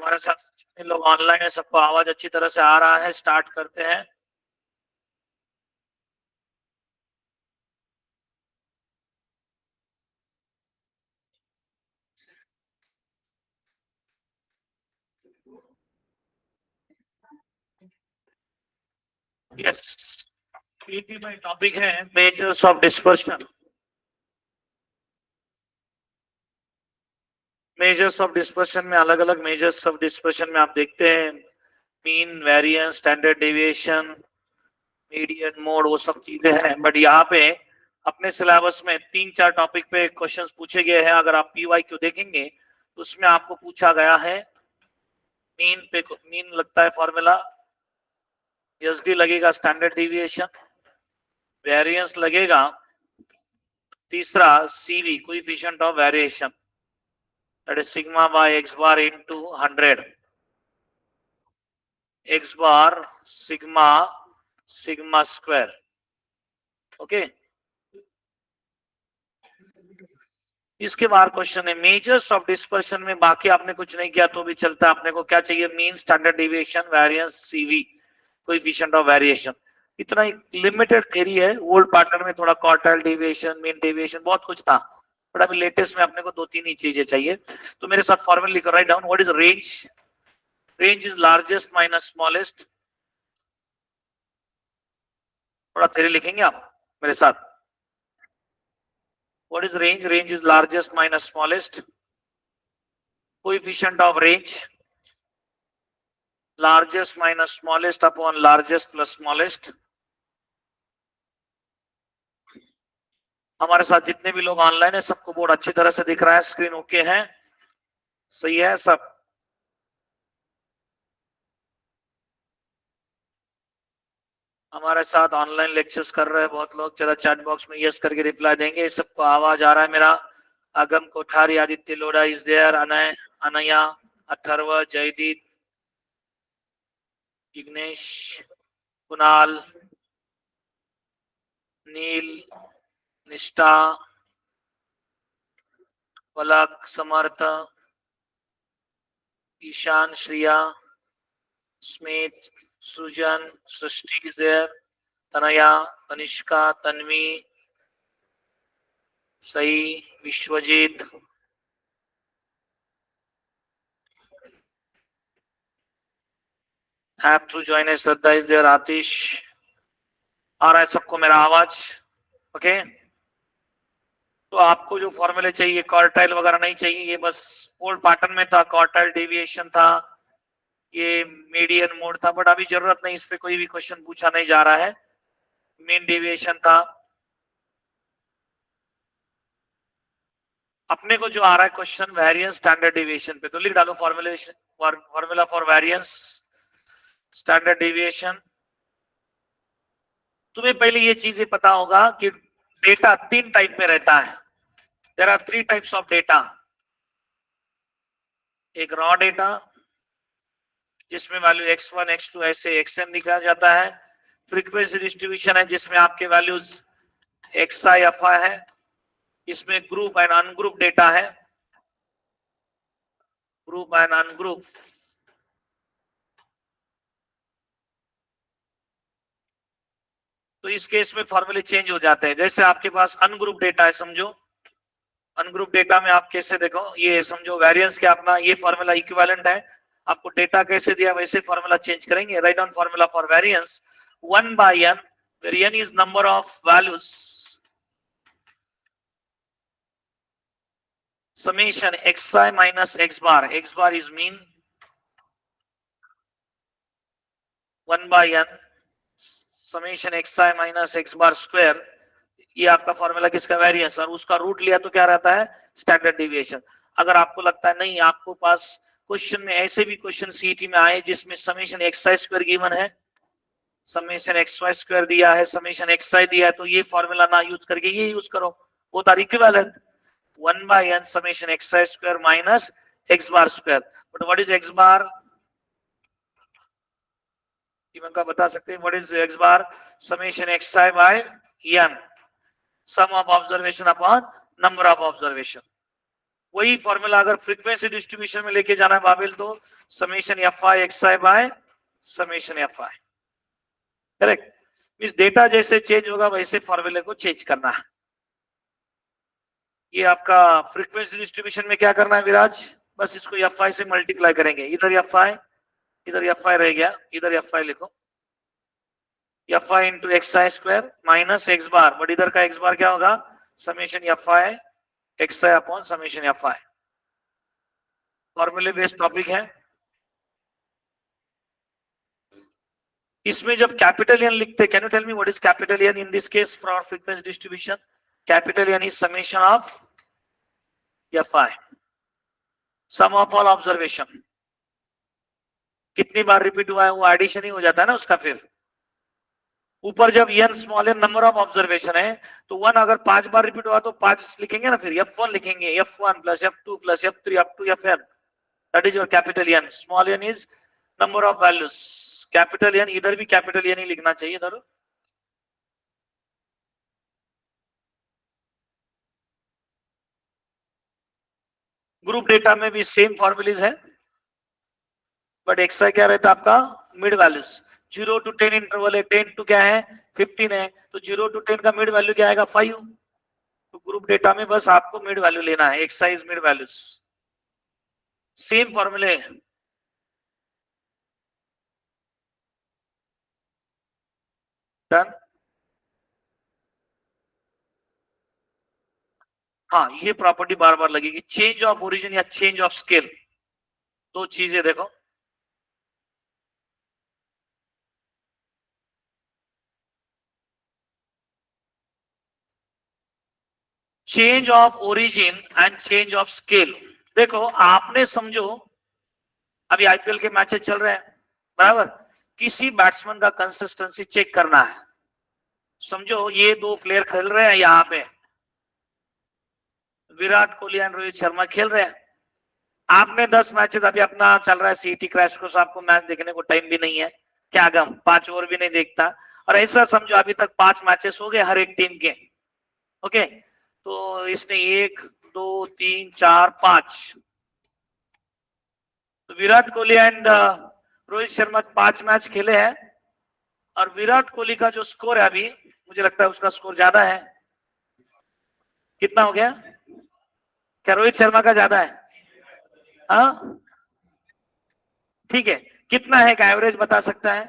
हमारे साथ जितने लोग ऑनलाइन है सबको आवाज अच्छी तरह से आ रहा है? स्टार्ट करते हैं। यस, पीटी में टॉपिक है measures of dispersion. Measures of dispersion में अलग अलग मेजर्स ऑफ डिस्पर्शन में आप देखते हैं mean, variance, standard deviation, median mode, वो सब चीजें हैं। बट यहाँ पे अपने सिलेबस में 3-4 टॉपिक पे क्वेश्चंस पूछे गए हैं। अगर आप पीवाईक्यू देखेंगे तो उसमें आपको पूछा गया है मीन पे, मीन लगता है फॉर्मूला, एसडी लगेगा स्टैंडर्ड डेविएशन, वेरिएंस लगेगा, तीसरा CV coefficient of variation, that is sigma by X bar into 100, x bar sigma sigma square. Okay, इसके बाद क्वेश्चन है मेजर्स ऑफ डिस्पर्शन में। बाकी आपने कुछ नहीं किया तो भी चलता है। आपने को क्या चाहिए? Mean, standard deviation, variance, CV coefficient of variation. इतना एक लिमिटेड थ्योरी है। ओल्ड पैटर्न में थोड़ा क्वार्टाइल डेविएशन, मीन डेविएशन, बहुत कुछ था, बट अभी लेटेस्ट में अपने को 2-3 ही चीजें चाहिए। तो मेरे साथ फॉर्मूला लिखो, write down. What is range? Range is largest minus smallest. थोड़ा थ्योरी लिखेंगे आप मेरे साथ। What is range? Range is largest minus smallest. Coefficient of range, largest minus smallest upon largest plus smallest. हमारे साथ जितने भी लोग ऑनलाइन है सबको बोर्ड अच्छी तरह से दिख रहा है? स्क्रीन ओके है? सही है सब? हमारे साथ ऑनलाइन लेक्चर्स कर रहे हैं बहुत लोग। जरा चैट बॉक्स में यस करके रिप्लाई देंगे। सबको आवाज आ रहा है मेरा? अगम कोठारी, आदित्य लोढ़ा इज देयर, अनय, अनया, अथर्व, जयदीप, जिग्नेश, कुणाल, नील, निष्ठा, पलक, समर्थ, ईशान, श्रिया, स्मित, सृजन, सृष्टि is there, Tanaya, Tanishka, Tanvi, Sai, Vishwajeet, have to join a, Shraddha is there, Atish. आ रहा है सबको मेरा आवाज? ओके, तो आपको जो फॉर्मूले चाहिए, क्वार्टाइल वगैरह नहीं चाहिए। ये बस ओल्ड पैटर्न में था, क्वार्टाइल डेविएशन था, ये मीडियन मोड था, बट अभी जरूरत नहीं, इस पे कोई भी क्वेश्चन पूछा नहीं जा रहा है। मीन डेविएशन था। अपने को जो आ रहा है क्वेश्चन वेरिएंस स्टैंडर्ड डेविएशन पे, तो लिख डालो formula for variance standard deviation. तुम्हें पहले ये चीजें पता होगा कि डेटा 3 टाइप में रहता है। There are 3 types of data. एक रॉ डेटा जिसमें वैल्यू x1 x2 ऐसे xn दिखाया जाता है। फ्रीक्वेंसी डिस्ट्रीब्यूशन है जिसमें आपके वैल्यूज xi fi है। इसमें ग्रुप एंड अनग्रुप डेटा है, ग्रुप एंड अनग्रुप। तो इस केस में फॉर्मूले चेंज हो जाते हैं। जैसे आपके पास अनग्रुप डेटा है, समझो अनग्रुप डेटा में आप कैसे देखो, ये समझो वेरिएंस के अपना ये फॉर्मूला इक्विवेलेंट है। आपको डेटा कैसे दिया वैसे फॉर्मूला चेंज करेंगे। Write down formula for variance 1 by n, where n is number of values, summation xi minus x bar is mean, 1 by n summation xi minus x bar square, ये आपका formula किसका? Variance. और उसका root लिया तो क्या रहता है? Standard deviation. अगर आपको लगता है नहीं, आपको पास क्वेश्चन में ऐसे भी क्वेश्चन सीईटी में आए जिसमें समेशन xi स्क्वायर गिवन है, समेशन xy स्क्वायर दिया है, समेशन xi दिया है, तो ये फॉर्मूला ना यूज करके ये यूज करो, वो तार equivalent. 1 by n summation xi square minus x bar square. But what is x bar? Even का बता सकते हैं? What is x bar? Summation xi by n, sum of observation upon number of observation. वही formula अगर frequency distribution में लेके जाना है बाबिल, तो summation F I x I by summation F I, correct. इस डेटा जैसे चेंज होगा वैसे फॉर्मूले को चेंज करना है। ये आपका फ्रीक्वेंसी डिस्ट्रीब्यूशन में क्या करना है विराज, बस इसको एफ आई से मल्टीप्लाई करेंगे, इधर एफ आई, इधर एफ आई रह गया, इधर एफ आई लिखो, F I into X I square minus x bar, but इधर का एक्स बार क्या होगा, summation F I x I upon summation F I, फॉर्मूले बेस्ड टॉपिक है। इसमें जब कैपिटल एन लिखते, can you tell me what is capital N in this case for frequency distribution? Capital N is summation of F I, sum of all observation. कितनी बार repeat हुआ है वो एडिशन ही हो जाता है ना उसका। फिर ऊपर जब n small n number of observation है, तो 1 अगर 5 बार रिपीट हुआ तो 5 लिखेंगे ना, फिर f1 लिखेंगे, f1 plus f2 plus f3 up to fn, that is your capital n। Small n is number of values, capital n, इधर भी कैपिटल n ही लिखना चाहिए इधर। ग्रुप डेटा में भी सेम फॉर्मूलीज है, बट एक्सआई क्या रहता है आपका, मिड वैल्यूज। 0 to 10 इंटरवल है, 10 to क्या है 15 है, तो 0 to 10 का मिड वैल्यू क्या आएगा 5। तो ग्रुप डेटा में बस आपको मिड वैल्यू लेना है, एक्सरसाइज मिड वैल्यूज, सेम फॉर्मूले। डन। हाँ, ये प्रॉपर्टी बार बार लगेगी, चेंज ऑफ ओरिजिन या चेंज ऑफ स्केल, दो चीजें देखो। Change of origin and change of scale. देखो आपने समझो अभी आईपीएल के मैचेस चल रहे हैं, बराबर, किसी बैट्समैन का कंसिस्टेंसी चेक करना है। समझो ये दो प्लेयर खेल रहे हैं यहाँ पे, विराट कोहली एंड रोहित शर्मा खेल रहे हैं। आपने 10 मैचेस, अभी अपना चल रहा है सीटी क्रैश कोर्स, आपको मैच देखने को टाइम भी नहीं है, क्या गम, 5 ओवर भी नहीं देखता। और ऐसा समझो अभी तक 5 मैचेस हो गए हर एक टीम के, ओके। तो इसने 1 2 3 4 5, तो विराट कोहली एंड रोहित शर्मा 5 मैच खेले हैं, और विराट कोहली का जो स्कोर है अभी, मुझे लगता है उसका स्कोर ज्यादा है। कितना हो गया, क्या रोहित शर्मा का ज्यादा है? हाँ ठीक है, कितना है का एवरेज बता सकता है?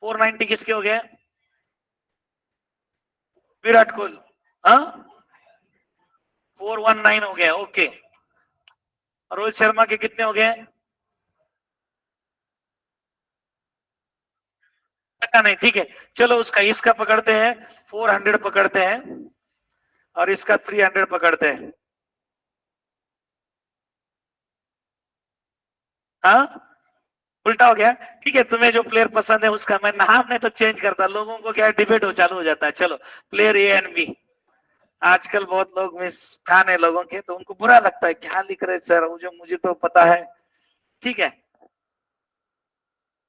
490 किसके हो गए? विराट कोहली। हाँ 419 हो गया, ओके। रोहित शर्मा के कितने हो गए? पता नहीं, ठीक है चलो उसका, इसका पकड़ते हैं 400 पकड़ते हैं, और इसका 300 पकड़ते हैं। हाँ उल्टा हो गया, ठीक है, तुम्हें जो प्लेयर पसंद है उसका मैं नाम नहीं तो चेंज करता, लोगों को क्या डिबेट हो चालू हो जाता है। चलो प्लेयर ए एंड बी, आजकल बहुत लोग मिस फैन है लोगों के, तो उनको बुरा लगता है क्या लिख रहे सर, मुझे तो पता है, ठीक है।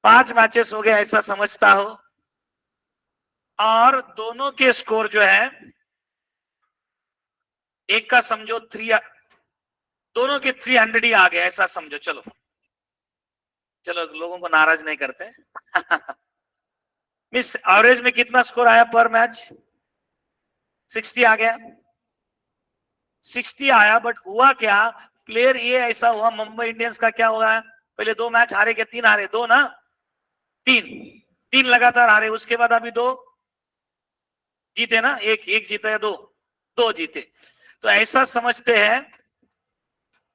5 मैचेस हो गए ऐसा समझता हो, और दोनों के स्कोर जो है, एक का समझो 3, दोनों के 300 ही आ गए ऐसा समझो। चलो चलो लोगों को नाराज नहीं करते। मिस एवरेज में कितना स्कोर आया पर मैच? 60 आ गया, 60 आया, बट हुआ क्या, प्लेयर ये ऐसा हुआ, मुंबई इंडियंस का क्या हुआ, पहले 2 मैच हारे, क्या 3 हारे, 2 ना 3, 3 लगातार हारे, उसके बाद अभी 2 जीते ना, एक जीता या 2, 2 जीते। तो ऐसा समझते हैं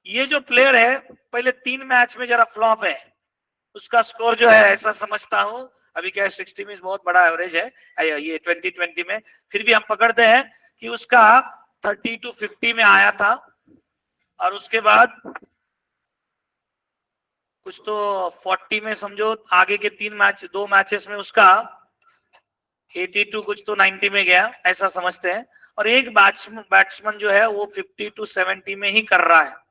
ये जो प्लेयर है पहले 3 मैच में जरा फ्लॉप है, उसका स्कोर जो है ऐसा समझता हूं, अभी क्या 60 में बहुत बड़ा एवरेज है ये 2020 में, फिर भी हम पकड़ते हैं कि उसका 30 to 50 में आया था, और उसके बाद कुछ तो 40 में समझो, आगे के 3 मैच 2 मैचेस में उसका 82 कुछ तो 90 में गया, ऐसा समझते हैं। और एक बैट्समैन जो है वो 50 to 70 में ही कर रहा है।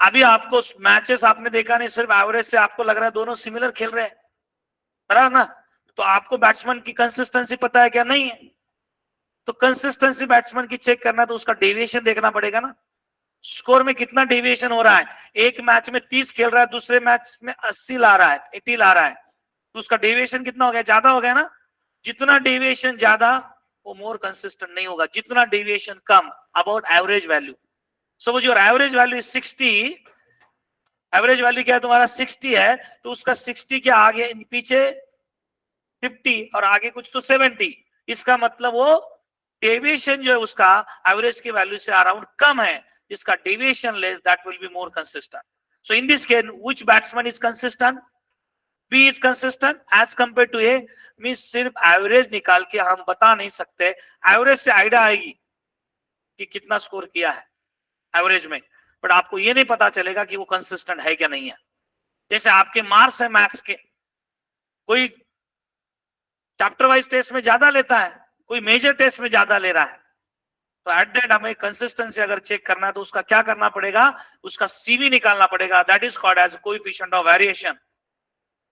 अभी आपको मैचेस आपने देखा नहीं, सिर्फ एवरेज से आपको लग रहा है दोनों सिमिलर खेल रहे हैं, बराबर ना, तो आपको बैट्समैन की कंसिस्टेंसी पता है क्या? नहीं है। तो कंसिस्टेंसी बैट्समैन की चेक करना तो उसका डेविएशन देखना पड़ेगा ना, स्कोर में कितना डेविएशन हो रहा है। एक मैच में 30 खेल रहा है, दूसरे मैच में 80 ला रहा है, 80 ला रहा है, तो उसका डेविएशन कितना हो गया, ज्यादा हो गया ना। जितना डेविएशन ज्यादा वो मोर कंसिस्टेंट नहीं होगा, जितना deviation come, about average value. Suppose your average value is 60, average value क्या है तुम्हारा 60 है, तो उसका 60 के आगे पीछे 50 और आगे कुछ तो 70, इसका मतलब वो डेविएशन जो है उसका एवरेज की वैल्यू से अराउंड कम है, इसका deviation less, that will be more consistent. So in this case which batsman is consistent, B is consistent as compare to A. Means सिर्फ एवरेज निकाल के हम बता नहीं सकते, एवरेज से आइडिया आएगी कि कितना स्कोर किया है एवरेज में, बट आपको ये नहीं पता चलेगा कि वो कंसिस्टेंट है क्या नहीं है। जैसे आपके मार्क्स है मैथ्स के, कोई चैप्टर वाइज टेस्ट में ज्यादा लेता है, कोई मेजर टेस्ट में ज्यादा ले रहा है, तो एट दैट हमें कंसिस्टेंसी अगर चेक करना है तो उसका क्या करना पड़ेगा, उसका सीवी निकालना पड़ेगा, that is called as coefficient of variation.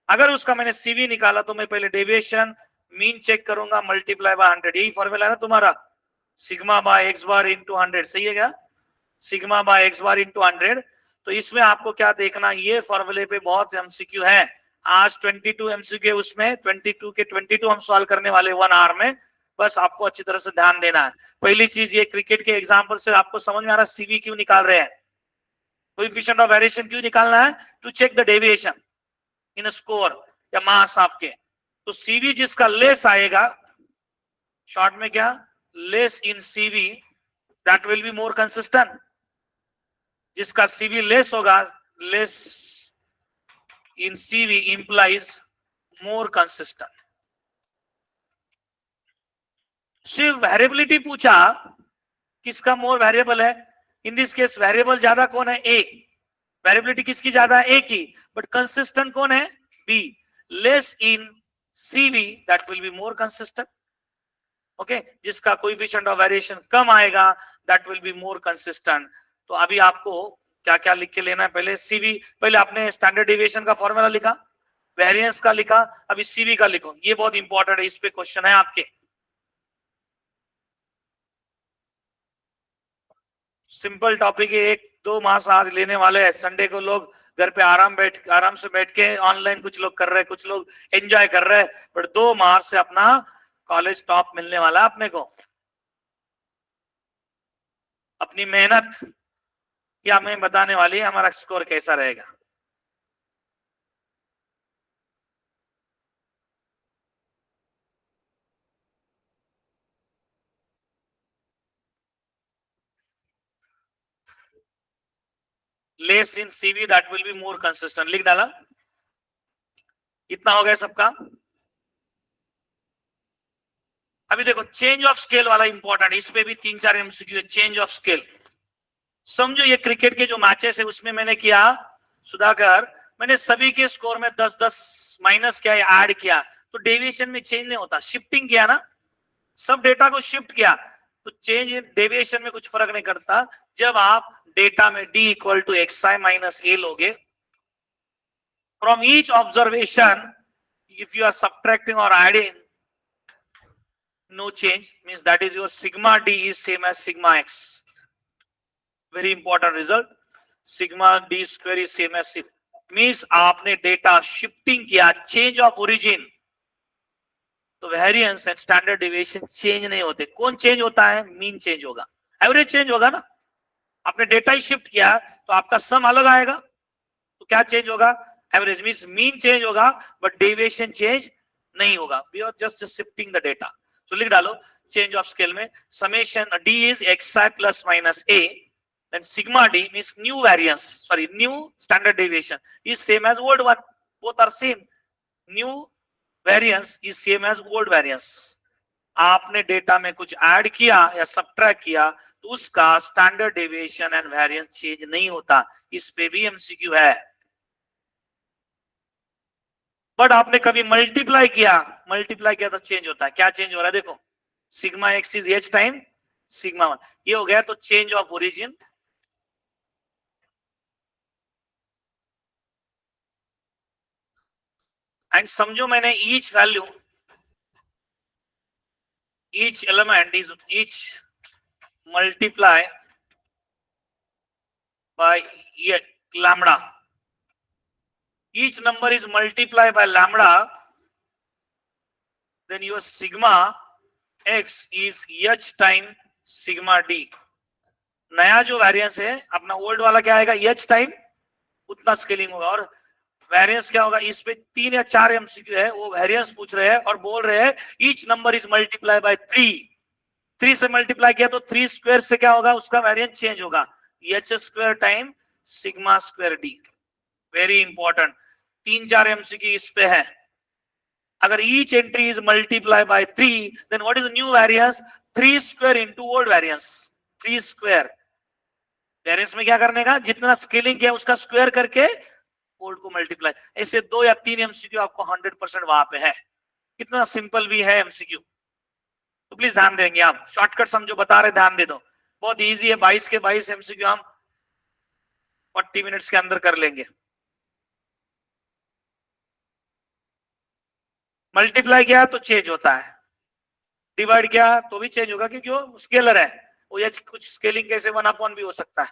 अगर उसका मैंने सीवी निकाला तो मैं पहले डेविएशन मीन चेक करूंगा, मल्टीप्लाई बाय 100, यही फॉर्मूला है ना तुम्हारा, sigma by X bar into 100, सही है क्या, sigma by X bar into 100। तो इसमें आपको क्या देखना, ये फॉर्मूले पे बहुत एमसीक्यू है, आज 22 एमसीक्यू, उसमें 22 के 22 हम सॉल्व करने वाले 1 आवर में, बस आपको अच्छी तरह से ध्यान देना है। पहली चीज ये क्रिकेट के एग्जांपल से आपको समझ में आ रहा है सीवी क्यों निकाल रहे हैं, कोएफिशिएंट ऑफ वेरिएशन क्यों निकालना है, to check the deviation in score या मास आपके। तो सीवी जिसका लेस आएगा, शॉर्ट में क्या, less in CV, that will be more consistent. जिसका सीवी लेस होगा, less in CV implies more consistent. सिर्फ वेरिएबिलिटी पूछा, किसका मोर वेरिएबल है, इन दिस केस वेरिएबल ज्यादा कौन है, ए, वेरिएबिलिटी किसकी ज्यादा है, ए की, बट कंसिस्टेंट कौन है, B, less in CV, that will be more consistent. Okay, जिसका कोएफिशिएंट ऑफ वेरिएशन कम आएगा, that will be more consistent. तो अभी आपको क्या क्या लिख के लेना है, पहले सीवी, पहले आपने स्टैंडर्ड डेविएशन का फॉर्मूला लिखा, वेरिएंस का लिखा, अभी सीवी का लिखो, ये बहुत इंपॉर्टेंट है, इस पे क्वेश्चन है आपके। सिंपल टॉपिक है, 1-2 मास आज लेने वाले हैं, संडे को लोग घर पे आराम से बैठ के ऑनलाइन कुछ लोग कर रहे हैं, कुछ लोग एंजॉय कर रहे हैं, बट 2 मार्च से अपना कॉलेज टॉप मिलने वाला है अपने को। अपनी मेहनत क्या हमें बताने वाली है हमारा स्कोर कैसा रहेगा। Less in CV, that will be more consistent, लिख डाला, इतना हो गया सबका। अभी देखो चेंज ऑफ स्केल वाला इंपॉर्टेंट, इस पे भी 3-4 एमसीक्यू, चेंज ऑफ स्केल। समझो ये क्रिकेट के जो मैचेस है उसमें मैंने किया, सुधाकर, मैंने सभी के स्कोर में 10-10 माइनस किया या ऐड किया, तो डेविएशन में चेंज नहीं होता, शिफ्टिंग किया ना, सब डेटा को शिफ्ट किया, तो चेंज इन डेविएशन में कुछ फर्क नहीं करता। जब आप डेटा में d equal to X I minus A लोगे, from each observation if you are subtracting or adding, no change, means that is your sigma d is same as sigma x. Very important result, sigma d square is same as sigma, means आपने data shifting किया, change of origin, तो variance and standard deviation change नहीं होते। कौन change होता है, mean change होगा, average change होगा ना, आपने डेटा ही शिफ्ट किया तो आपका सम अलग आएगा, तो क्या चेंज होगा, एवरेज, मींस मीन चेंज होगा बट डेविएशन चेंज नहीं होगा, we are just shifting the data. तो लिख डालो चेंज ऑफ स्केल में, summation d is xi plus minus a, then sigma d means new variance, sorry new standard deviation is same as old one, both are same, new variance is same as old variance। आपने data में कुछ add किया या subtract किया तो उसका standard deviation and variance change नहीं होता, इस पे भी एमसीक्यू है। बट आपने कभी मल्टीप्लाई किया तो चेंज होता है, क्या चेंज हो रहा है देखो, sigma x is H time sigma one, ये हो गया, तो चेंज ऑफ ओरिजिन, एंड समझो मैंने each value, each element is each multiply by lambda. Each number is multiplied by lambda, then your sigma x is h time sigma d. नया जो variance है अपना ओल्ड वाला क्या आएगा, h टाइम उतना स्केलिंग होगा. और वेरिएंस क्या होगा, इस पे 3 या 4 एमसीक्यू है, वो वेरिएंस पूछ रहे हैं और बोल रहे हैं each number is multiply by 3 से मल्टीप्लाई किया तो 3 स्क्वायर से क्या होगा, उसका वेरिएंस चेंज होगा, H square time sigma square D. Very important. 3-4 MCQ इस पे है. अगर each entry is multiply by 3, then what is the new variance, 3 square into old variance. 3 square variance में क्या करने का, जितना स्केलिंग किया उसका स्क्वायर करके ओल्ड को मल्टीप्लाई. ऐसे 2 या 3 एमसीक्यू आपको 100% वहां पे है. कितना सिंपल भी है एमसीक्यू. तो प्लीज ध्यान देंगे आप. शॉर्टकट हम जो बता रहे ध्यान दे दो. बहुत इजी है. 22 के 22 एमसीक्यू हम 40 मिनट्स के अंदर कर लेंगे. मल्टीप्लाई किया तो चेंज होता है, डिवाइड किया तो भी चेंज होगा क्योंकि वो स्केलर है. वो एच कुछ स्केलिंग कैसे 1/1 भी हो सकता है.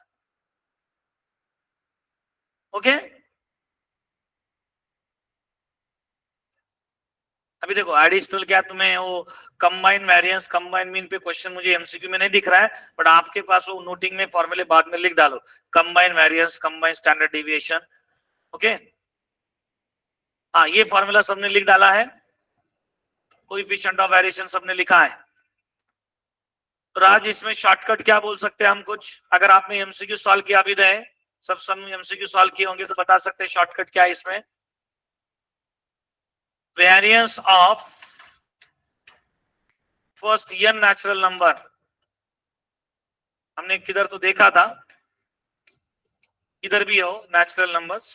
ओके. अभी देखो एडिशनल क्या तुम्हें वो कंबाइन वेरिएंस कंबाइन मीन पे क्वेश्चन मुझे एमसीक्यू में नहीं दिख रहा है, बट आपके पास वो नोटिंग में फॉर्मूले बाद में लिख डालो. Combine variance combine standard deviation. Okay. हाँ ये फॉर्मूला सबने लिख डाला है. कोएफिशिएंट ऑफ वेरिएशन सबने लिखा है. तो राज इसमें शॉर्टकट क्या बोल सकते हैं हम कुछ, अगर आपने एमसीक्यू सॉल्व किया भी रहे, सब एमसीक्यू सॉल्व किए होंगे तो बता सकते हैं शॉर्टकट क्या है इसमें. Variance of first n natural number हमने किधर तो देखा था, इधर भी हो natural numbers.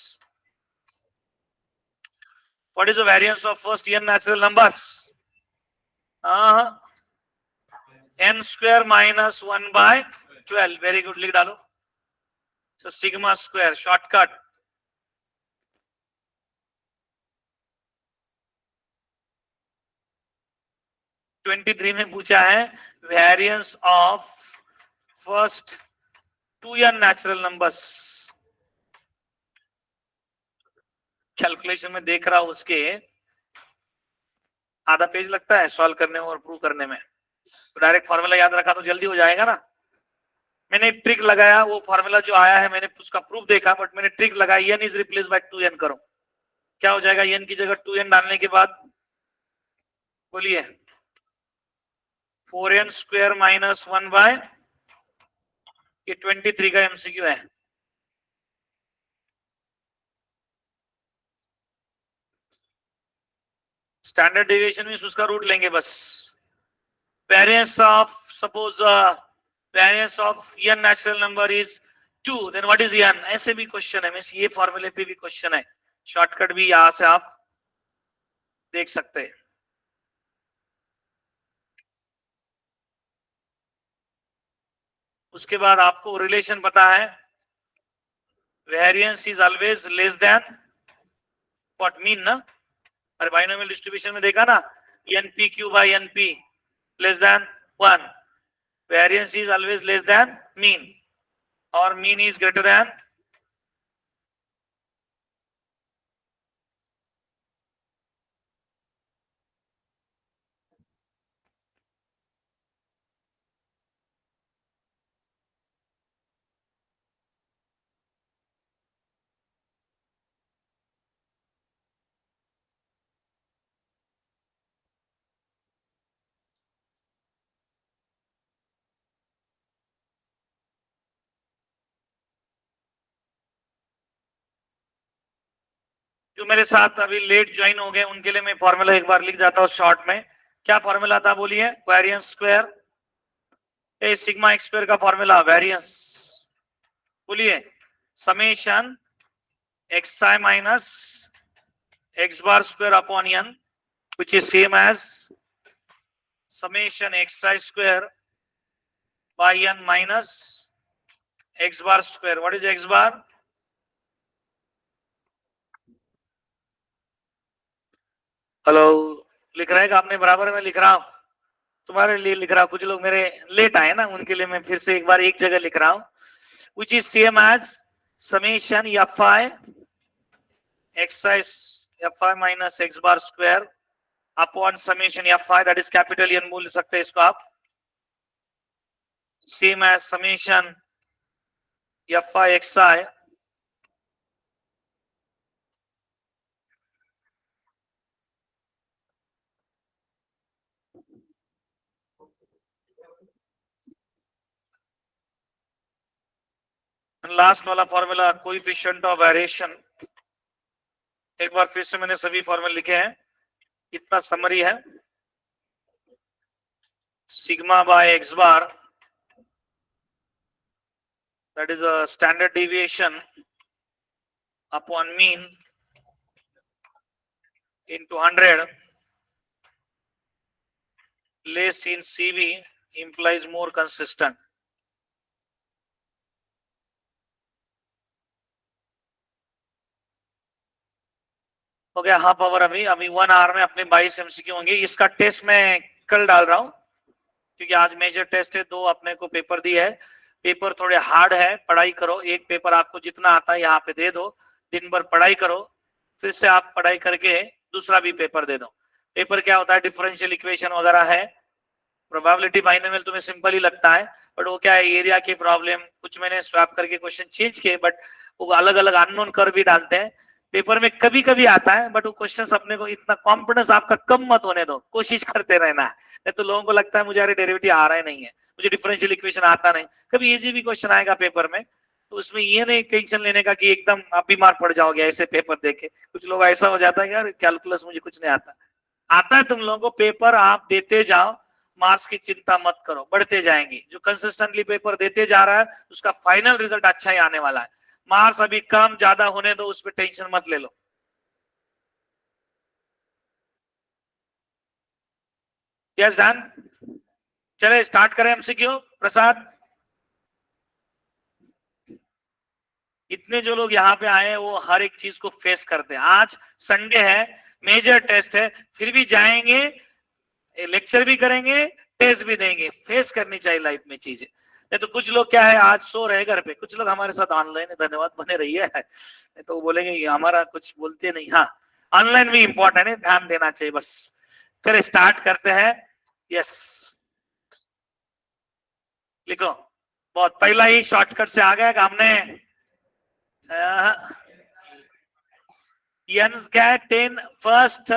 What is the variance of first n natural numbers, n square minus 1/12. Very good, लिख डालो. So sigma square shortcut. Twenty 23 में पूछा है variance of first 2n natural numbers. Calculation में देख रहा हूं उसके आधा पेज लगता है सॉल्व करने में और प्रूव करने में. तो डायरेक्ट फॉर्मूला याद रखा तो जल्दी हो जाएगा ना. मैंने ट्रिक लगाया, वो फॉर्मूला जो आया है मैंने उसका प्रूफ देखा, बट मैंने ट्रिक लगाई n is replace bye 2n करो. क्या हो जाएगा n की जगह 2n डालने के बाद, बोलिए. 4n स्क्वायर माइनस 1 बाय, ये 23 का एमसीक्यू है. स्टैंडर्ड डेविएशन में उसका रूट लेंगे बस. Variance of suppose variance of n natural number is 2, then what is n. ऐसे भी क्वेश्चन है, मींस ये फॉर्मूले पे भी क्वेश्चन है. शॉर्टकट भी यहां से आप देख सकते हैं. उसके बाद आपको रिलेशन पता है, variance is always less than what mean ना. अरे बाइनोमियल डिस्ट्रीब्यूशन में देखा ना, npq by np less than 1. Variance is always less than mean और मीन इज ग्रेटर देन. जो मेरे साथ अभी लेट ज्वाइन हो गए उनके लिए मैं फॉर्मूला एक बार लिख जाता हूं शॉर्ट में. क्या फॉर्मूला था बोलिए, वेरिएंस स्क्वायर ए सिग्मा एक्स स्क्वायर का फॉर्मूला वेरिएंस, बोलिए. Summation x I minus x bar square upon n which is same as summation xi square by n minus x bar square. What is x bar? Hello, लिख रहेगा आपने बराबर में लिख रहा हूं. तुम्हारे लिए लिख रहा हूं, कुछ लोग मेरे लेट आए ना, उनके लिए मैं फिर से एक बार एक जगह लिख रहा हूं. Which is same as summation fi fi minus x bar square upon summation fi, that is capital N बोल सकते हैं इसको आप. Same as summation fi xi last वाला फॉर्मूला कोएफिशिएंट ऑफ वेरिएशन. एक बार फिर से मैंने सभी फॉर्मूले लिखे हैं, इतना समरी है. Sigma by X bar, that is a standard deviation upon mean into 100 less in CV implies more consistent. हो गया हाफ आवर. अभी 1 आवर में अपने 22 MCQ होंगे. इसका टेस्ट मैं कल डाल रहा हूं क्योंकि आज मेजर टेस्ट है. 2 अपने को पेपर दिए है. पेपर थोड़े हार्ड है, पढ़ाई करो. एक पेपर आपको जितना आता है यहाँ पे दे दो, दिन भर पढ़ाई करो, फिर से आप पढ़ाई करके दूसरा भी पेपर दे दो. पेपर क्या होता है, डिफरेंशियल इक्वेशन वगैरह है. प्रोबेबिलिटी बाइनोमियल तुम्हें सिंपल ही लगता है, बट वो क्या है, एरिया की प्रॉब्लम. कुछ मैंने स्वैप करके क्वेश्चन चेंज किए, बट वो अलग अलग अननोन कर्व भी डालते हैं. पेपर में कभी कभी आता है, बट वो क्वेश्चंस अपने को इतना कॉन्फिडेंस आपका कम मत होने दो, कोशिश करते रहना है. नहीं तो लोगों को लगता है मुझे अरे डेरिवेटिव आ रहा है नहीं है, मुझे डिफरेंशियल इक्वेशन आता नहीं. कभी इजी भी क्वेश्चन आएगा पेपर में, तो उसमें ये नहीं टेंशन लेने का कि एकदम आप बीमार पड़ जाओगे ऐसे पेपर देके. कुछ लोग ऐसा हो जाता है यार कैलकुलस मुझे कुछ नहीं आता. आता है तुम लोगों को, पेपर आप देते जाओ, मार्क्स की चिंता मत करो, बढ़ते जाएंगे. जो कंसिस्टेंटली पेपर देते जा रहा है उसका फाइनल रिजल्ट अच्छा ही आने वाला है. मार्क्स अभी कम ज्यादा होने दो, उस पर टेंशन मत ले लो. Yes done. चले स्टार्ट करें एमसीक्यू. प्रसाद, इतने जो लोग यहाँ पे आए वो हर एक चीज को फेस करते हैं. आज संडे है, मेजर टेस्ट है, फिर भी जाएंगे, लेक्चर भी करेंगे, टेस्ट भी देंगे. फेस करनी चाहिए लाइफ में चीजें. नहीं तो कुछ लोग क्या है, आज सो रहे घर पे, कुछ लोग हमारे साथ ऑनलाइन है, धन्यवाद बने रहिए. नहीं तो वो बोलेंगे हमारा कुछ बोलते नहीं. हाँ, ऑनलाइन भी इंपॉर्टेंट है, ध्यान देना चाहिए बस. फिर स्टार्ट करते हैं. यस, लिखो. बहुत पहला ही शॉर्टकट से आ गया. हमने n क्या है, 10 first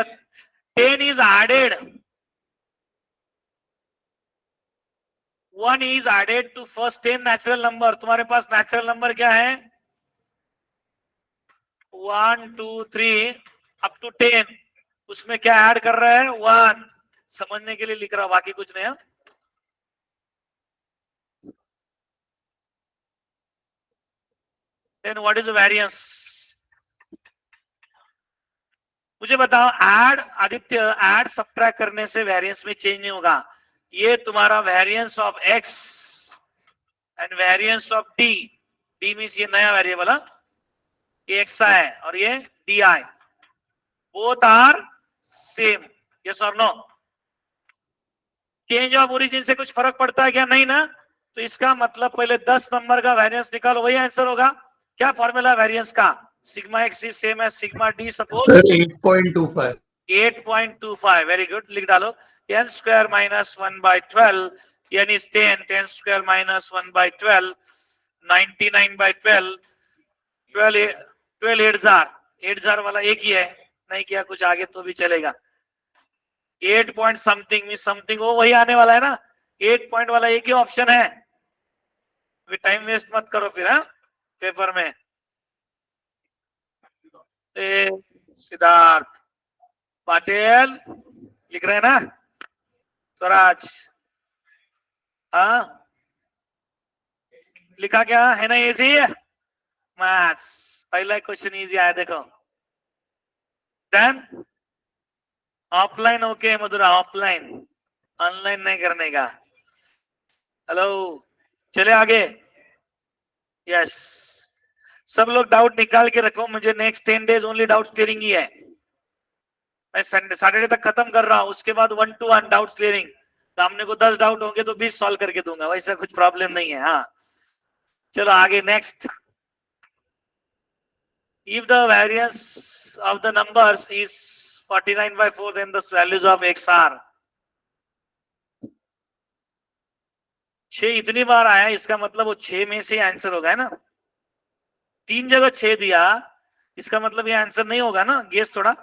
10 is added, 1 is added to first 10 natural number. तुम्हारे पास नेचुरल नंबर क्या है, 1 2 3 अप टू 10. उसमें क्या ऐड कर रहा है, 1. समझने के लिए लिख रहा हूं, बाकी कुछ नहीं है. Then what is variance. मुझे बताओ, ऐड आदित्य, ऐड सब्ट्रैक्ट करने से वेरिएंस में चेंज नहीं होगा. ये तुम्हारा variance of x and variance of d. d means ये नया वेरिएबल है, ये xi है और ये di. Both are same. Yes और नो. चेंज ऑफ ओरिजिन से कुछ फर्क पड़ता है क्या, नहीं ना. तो इसका मतलब पहले 10 नंबर का वेरिएंस निकालो, वही आंसर होगा. क्या फॉर्मूला वेरिएंस का, sigma x is same as sigma d. Suppose 8.25. 8.25. Very good, लिख डालो. n square minus 1/12, n is 10, 10 square minus 1/12, 99/12, 12 8,000 वाला एक ही है, नहीं किया कुछ आगे तो भी चलेगा. 8 पॉइंट समथिंग में समथिंग वो वही आने वाला है ना. 8 पॉइंट वाला एक ही ऑप्शन है. अभी टाइम वेस्ट मत करो फिर. हाँ, पेपर में. सिद्धार्थ पाटिल लिख रहे हैं ना. स्वराज, हाँ लिखा क्या है ना. इजी मैथ्स पहला क्वेश्चन इजी आया, देखो. डन. ऑफलाइन ओके मधुरा, ऑफलाइन, ऑनलाइन नहीं करने का. हेलो, चले आगे. यस, सब लोग डाउट निकाल के रखो. मुझे next 10 days only doubt clearing ही है. मैं सैटरडे तक खत्म कर रहा हूं, उसके बाद 1 to 1 डाउट क्लियरिंग. सामने को 10 डाउट होंगे तो 20 सॉल्व करके दूंगा, वैसा कुछ प्रॉब्लम नहीं है। हाँ चलो आगे next. If the variance of the numbers is 49/4, then the values of x are 6 इतनी बार आया, इसका मतलब वो 6 में से आंसर होगा, है ना। 3 जगह 6 दिया, इसका मतलब ये आंसर नहीं होगा ना, गेस थोड़ा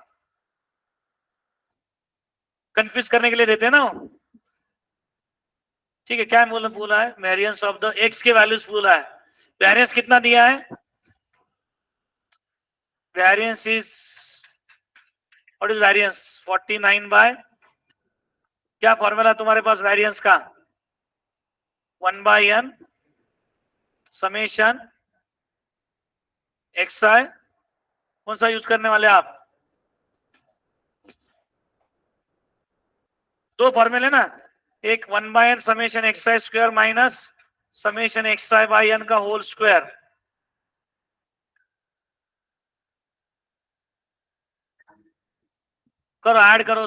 कंफ्यूज करने के लिए देते हैं ना। ठीक है, क्या बोला है, वेरिएंस ऑफ द एक्स के वैल्यूज बोला है। वेरिएंस कितना दिया है, variance is, what is variance, 49 by, क्या फॉर्मूला तुम्हारे पास वेरिएंस का, 1/n समेशन एक्स आई, कौन सा यूज करने वाले आप, दो फॉर्मूले ना, एक 1/n summation x I square minus summation x I by N का होल स्क्वायर। करो ऐड करो,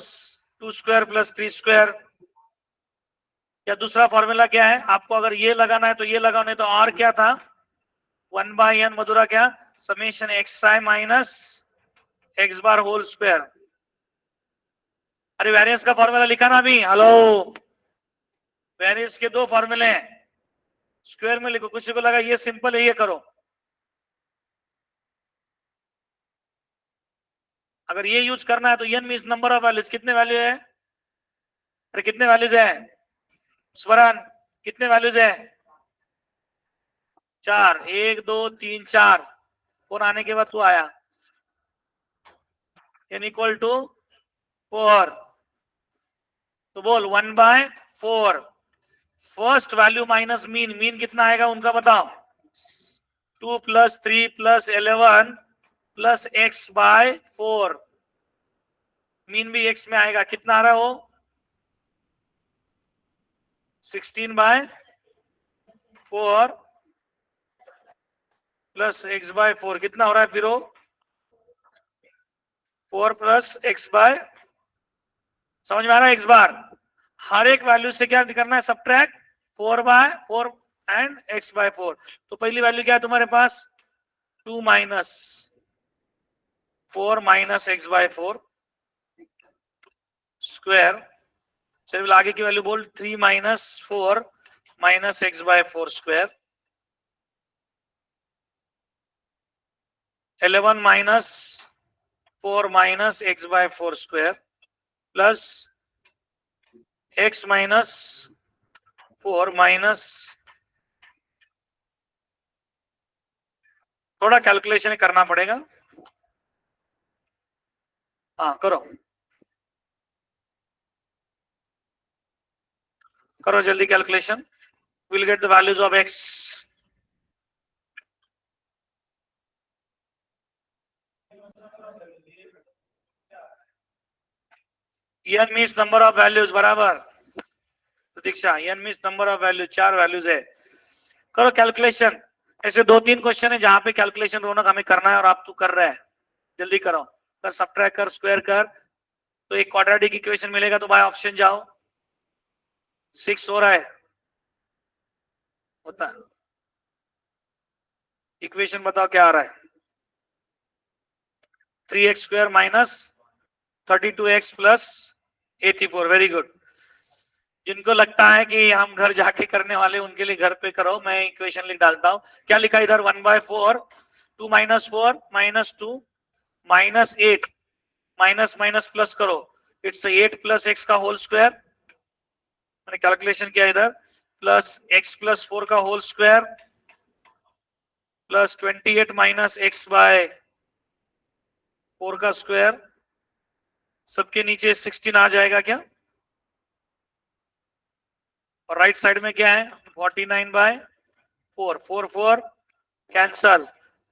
2 स्क्वायर प्लस 3 स्क्वायर, या दूसरा फॉर्मूला क्या है आपको, अगर ये लगाना है तो ये लगाओ, नहीं तो और क्या था, 1/n मधुरा क्या, समेशन एक्स आई minus x bar whole square. अरे वेरिएंस का फॉर्मूला लिखा ना अभी, हेलो, वेरिएंस के दो फॉर्मूले हैं, स्क्वायर में लिखो, किसी को लगा ये सिंपल है ये करो, अगर ये यूज करना है तो n means number of values, कितने वैल्यू है, अरे कितने वैल्यूज है स्वरन, कितने वैल्यूज है, 4, 1 2 3 4, फोर आने के बाद तू आया, n इक्वल टू 4, तो बोल 1/4, first value minus mean, mean कितना आएगा उनका बताओ, 2 + 3 + 11 + x/4, मीन भी x में आएगा, कितना आ रहा है वो, 16/4 + x/4, कितना हो रहा है फिर वो, 4 + x/, समझ में आ रहा है, x बार, हर एक वैल्यू से क्या करना है, सब्ट्रैक्ट 4/4 एंड x/4, तो पहली वैल्यू क्या है तुम्हारे पास, 2 - 4 - x/4 स्क्वायर, चलिए आगे की वैल्यू बोल, 3 - 4 - x/4 square, 11 - 4 - x/4 square plus x - 4 minus, थोड़ा कैलकुलेशन करना पड़ेगा, हाँ करो करो जल्दी calculation, will get the values of x, n means number of values बराबर, प्रतीक्षा n means number of values, 4 values है, करो कैलकुलेशन, ऐसे 2-3 क्वेश्चन है जहां पे कैलकुलेशन रौनक हमें करना है और आप तू कर रहा है, जल्दी करो, कर सब्ट्रैक्ट कर स्क्वायर कर, तो एक क्वाड्रेटिक इक्वेशन मिलेगा, तो बाय ऑप्शन जाओ, 6 हो रहा है, होता है, इक्वेशन बताओ क्या आ रहा है, 3x² - 32x + 84, वेरी गुड, जिनको लगता है कि हम घर जाके करने वाले उनके लिए घर पे करो, मैं इक्वेशन लिख डालता हूं, क्या लिखा इधर, 1/4, 2 - 4 - 2 -8, माइनस माइनस प्लस करो, इट्स 8 + x का होल स्क्वायर, मैंने कैलकुलेशन किया इधर, प्लस x + 4 का होल स्क्वायर प्लस 28 - x/4 का स्क्वायर, सबके नीचे 16 आ जाएगा क्या, और राइट साइड में क्या है, 49/4, 4 4 कैंसल,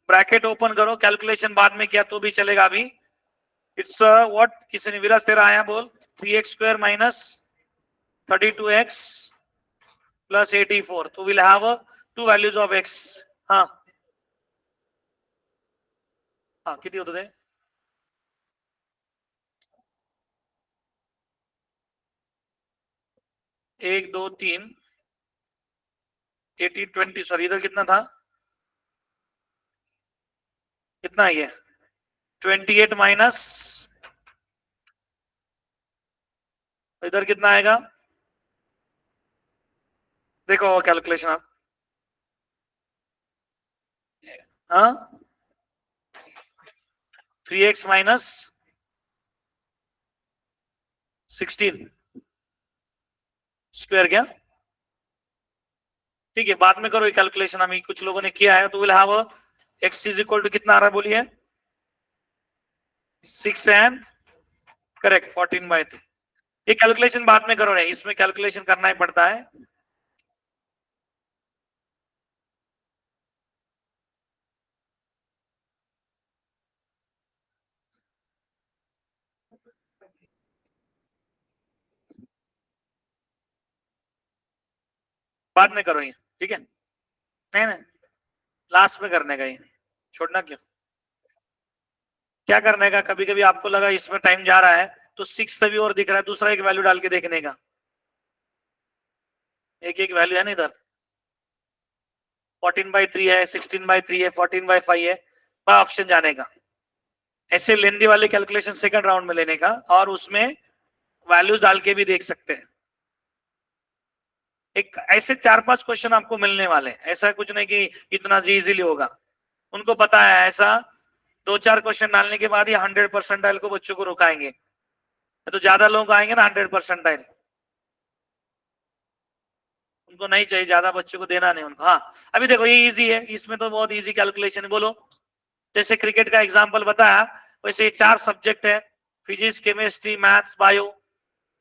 ब्रैकेट ओपन करो, कैलकुलेशन बाद में किया तो भी चलेगा अभी, इट्स व्हाट, किसी ने विराज तेरा आया बोल, 3x² - 32x + 84, तो will have 2 values of x, हाँ हाँ किती होते थे, 1 2 3 18 20, सॉरी इधर कितना था, कितना है ये 28 माइनस, इधर कितना आएगा, देखो कैलकुलेशन आप, हाँ 3x माइनस 16 स्क्वायर क्या, ठीक है बाद में करो ये कैलकुलेशन, हम कुछ लोगों ने किया है, तो will have x is equal to कितना आ रहा है बोलिए, 6 एंड करेक्ट 14/3। ये कैलकुलेशन बाद में करो, नहीं इसमें कैलकुलेशन करना ही पड़ता है। बाद में करो ये, ठीक है, नहीं नहीं लास्ट में करने का, ये छोड़ना क्यों, क्या करने का, कभी कभी आपको लगा इसमें टाइम जा रहा है तो 6 तभी और दिख रहा है, दूसरा एक वैल्यू डाल के देखने का, एक एक वैल्यू है ना इधर, 14/3 है, 16/3 है, 14/5 है, ऑप्शन जाने का, ऐसे लेंदी वाले कैलकुलेशन सेकंड राउंड में लेने का, और उसमें वैल्यूज डाल के भी देख सकते हैं। एक ऐसे 4-5 क्वेश्चन आपको मिलने वाले, ऐसा कुछ नहीं कि इतना इजीली होगा, उनको पता है ऐसा 2-4 क्वेश्चन डालने के बाद ही 100% को बच्चों को रुकाएंगे, तो ज्यादा लोग आएंगे ना 100%, उनको नहीं चाहिए, ज्यादा बच्चों को देना नहीं उनको। हाँ अभी देखो ये इजी है, इसमें तो बहुत इजी कैलकुलेशन है, बोलो जैसे क्रिकेट का एग्जांपल बताया, वैसे 4 सब्जेक्ट है, फिजिक्स केमिस्ट्री मैथ्स बायो,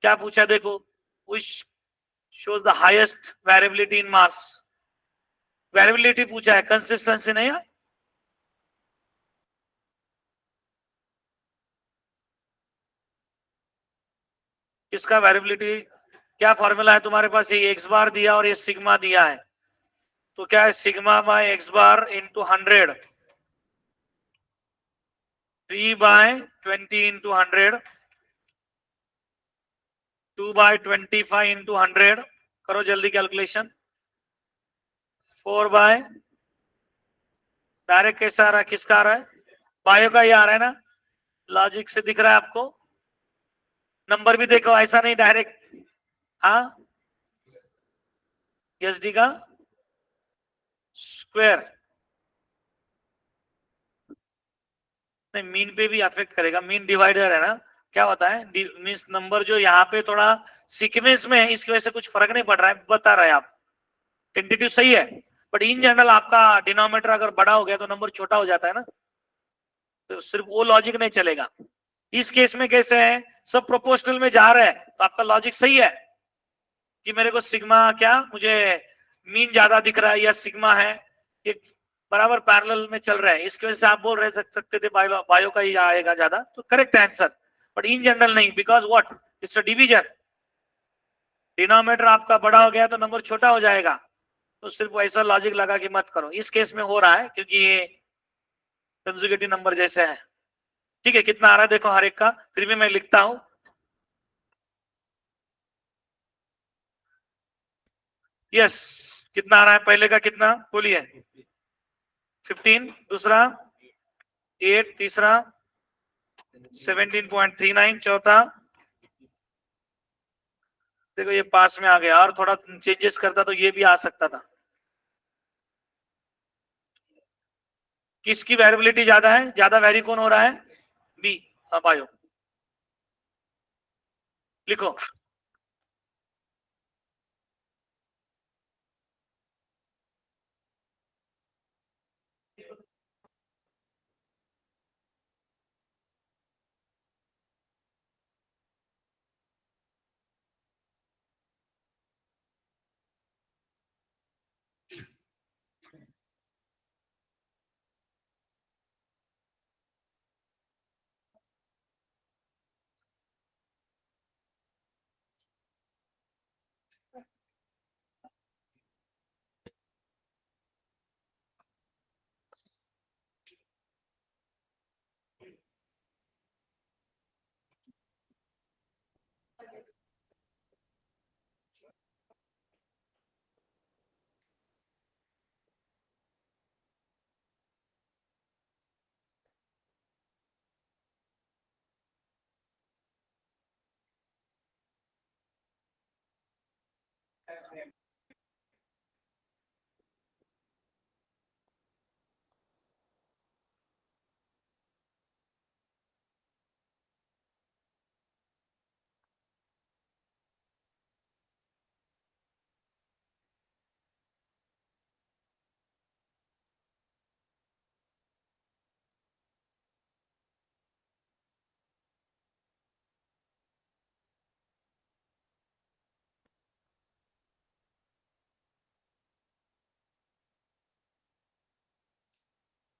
क्या पूछा देखो, which shows the highest variability in mass, variability पूछा है, कंसिस्टेंसी नहीं है, किसका वेरिएबिलिटी, क्या फॉर्मूला है तुम्हारे पास, ये एक्स बार दिया और ये सिग्मा दिया है, तो क्या है sigma by X bar into 100, 3/20 into 100, 2/25 into 100, करो जल्दी कैलकुलेशन, 4 बाय, डायरेक्ट कैसा आ रहा है, किसका आ रहा है, बायो का ही आ रहा है ना, लॉजिक से दिख रहा है आपको, नंबर भी देखो ऐसा नहीं डायरेक्ट, हाँ एसडी का स्क्वायर, नहीं मीन पे भी अफेक्ट करेगा, मीन डिवाइडर है ना, क्या होता है मीन्स नंबर जो यहाँ पे थोड़ा सीक्वेंस में है, इसकी वजह से कुछ फर्क नहीं पड़ रहा है, बता रहे हैं आप, टेंटेटिव सही है, बट इन जनरल आपका डिनोमिनेटर अगर बड़ा हो गया तो नंबर छोटा हो जाता है ना, तो सिर्फ वो लॉजिक नहीं चलेगा, इस केस में कैसे है, सब प्रोपोर्शनल में जा रहे हैं, तो आपका लॉजिक सही है कि मेरे को सिग्मा क्या, मुझे मीन ज्यादा दिख रहा है या सिग्मा है, ये बराबर पैरेलल में चल रहा है, इसकी वजह से आप बोल रहे सकते थे बायो का ही आएगा ज्यादा, तो correct answer, but in general नहीं, because what, it's a division, denominator आपका बड़ा हो गया तो नंबर छोटा हो जाएगा, तो सिर्फ ऐसा लॉजिक लगा कि मत करो, इस केस में हो रहा है क्योंकि ये कंजुगेटिव नंबर जैसे है, ठीक है, कितना आ रहा है देखो हर एक का, फिर भी मैं लिखता हूं, यस कितना आ रहा है, पहले का कितना बोलिए, 15, दूसरा 8, तीसरा 17.39, चौथा देखो ये पास में आ गया, और थोड़ा चेंजेस करता तो ये भी आ सकता था, किसकी वेरिएबिलिटी ज्यादा है, ज्यादा वेरी कौन हो रहा है, बी, अब आयो लिखो,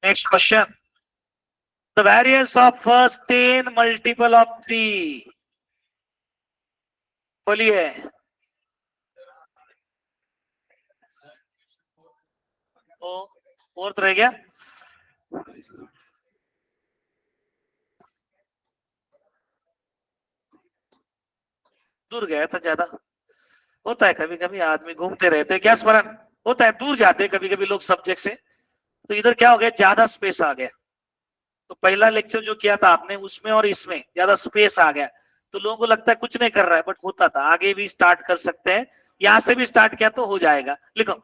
next question, the variance of first 10 multiple of 3, बोलिए। ओ फोर्थ रह गया, दूर गया था ज्यादा, होता है कभी कभी, आदमी घूमते रहते हैं, क्या स्मरण होता है, दूर जाते हैं कभी कभी लोग सब्जेक्ट से, तो इधर क्या हो गया, ज्यादा स्पेस आ गया। तो पहला लेक्चर जो किया था आपने उसमें और इसमें ज्यादा स्पेस आ गया, तो लोगों को लगता है कुछ नहीं कर रहा है, बट होता था। आगे भी स्टार्ट कर सकते हैं, यहां से भी स्टार्ट किया तो हो जाएगा। लिखो,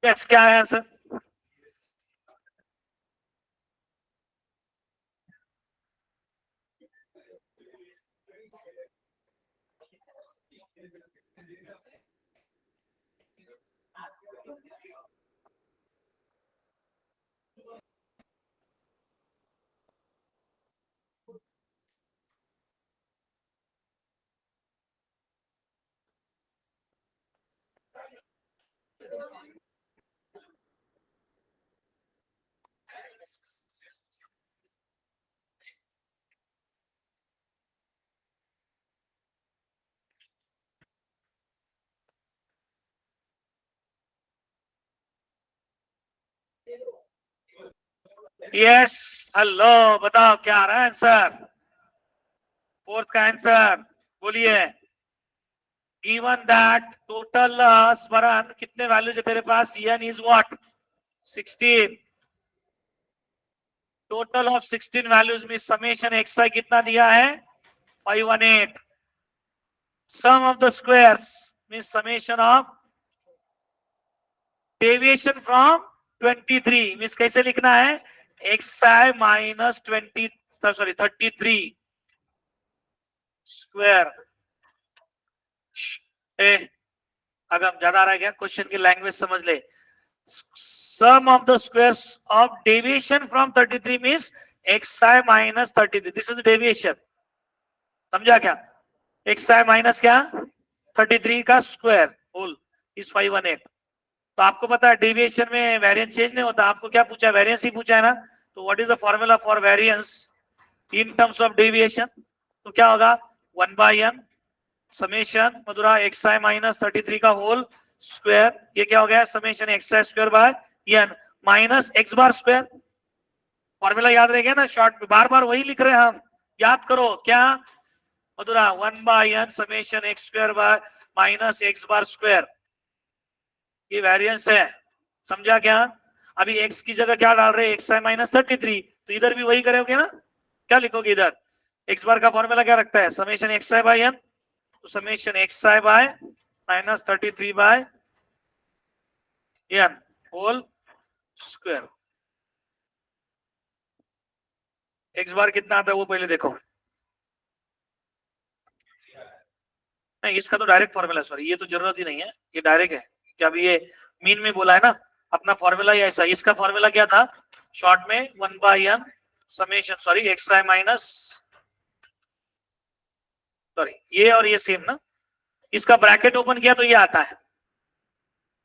यस क्या है आंसर? यस, हेलो, बताओ क्या आ रहा है आंसर? फोर्थ का आंसर बोलिए। गिवन दैट टोटल स्मरण कितने वैल्यूज है तेरे पास, n is what 16, total of 16 values में समेशन एक्स आई कितना दिया है 518, sum of the squares means summation of deviation from 23 means कैसे लिखना है, एक्स आई माइनस 20 सॉरी 33 स्क्वायर। ए अगर ज्यादा आ रहा है क्या, क्वेश्चन की लैंग्वेज समझ ले। sum of the squares of deviation from 33 means xi minus 33, this is deviation, समझा क्या? xi माइनस क्या 33 का स्क्वायर होल इज 518। तो आपको पता है डेविएशन में वेरिएंस चेंज नहीं होता, आपको क्या पूछा है, वेरिएंस ही पूछा है ना। तो what is the formula for variance in terms of deviation, तो क्या होगा 1/n समेशन मधुरा xi माइनस 33 का होल स्क्वायर, ये क्या हो गया summation xi square bye n minus x bar square. Formula याद रह गया ना, शॉर्ट में बार बार वही लिख रहे हैं हम, याद करो क्या मधुरा 1/n summation x square by minus x bar square, ये वेरिएंस है, समझा क्या? अभी x की जगह क्या डाल रहे हैं xi माइनस 33, तो इधर भी वही करोगे ना, क्या लिखोगे इधर, x बार का फॉर्मूला क्या रखता है समेशन xi बाय n, तो summation xi by minus 33 by n whole square. x bar कितना आता है वो पहले देखो, नहीं इसका तो डायरेक्ट फॉर्मूला, सॉरी ये तो जरूरत ही नहीं है, ये डायरेक्ट है, क्या अभी ये मीन में बोला है ना, अपना फॉर्मूला ही ऐसा, इसका फॉर्मूला क्या था शॉर्ट में 1/n summation sorry xi minus sorry ये और ये सेम ना, इसका ब्रैकेट ओपन किया तो ये आता है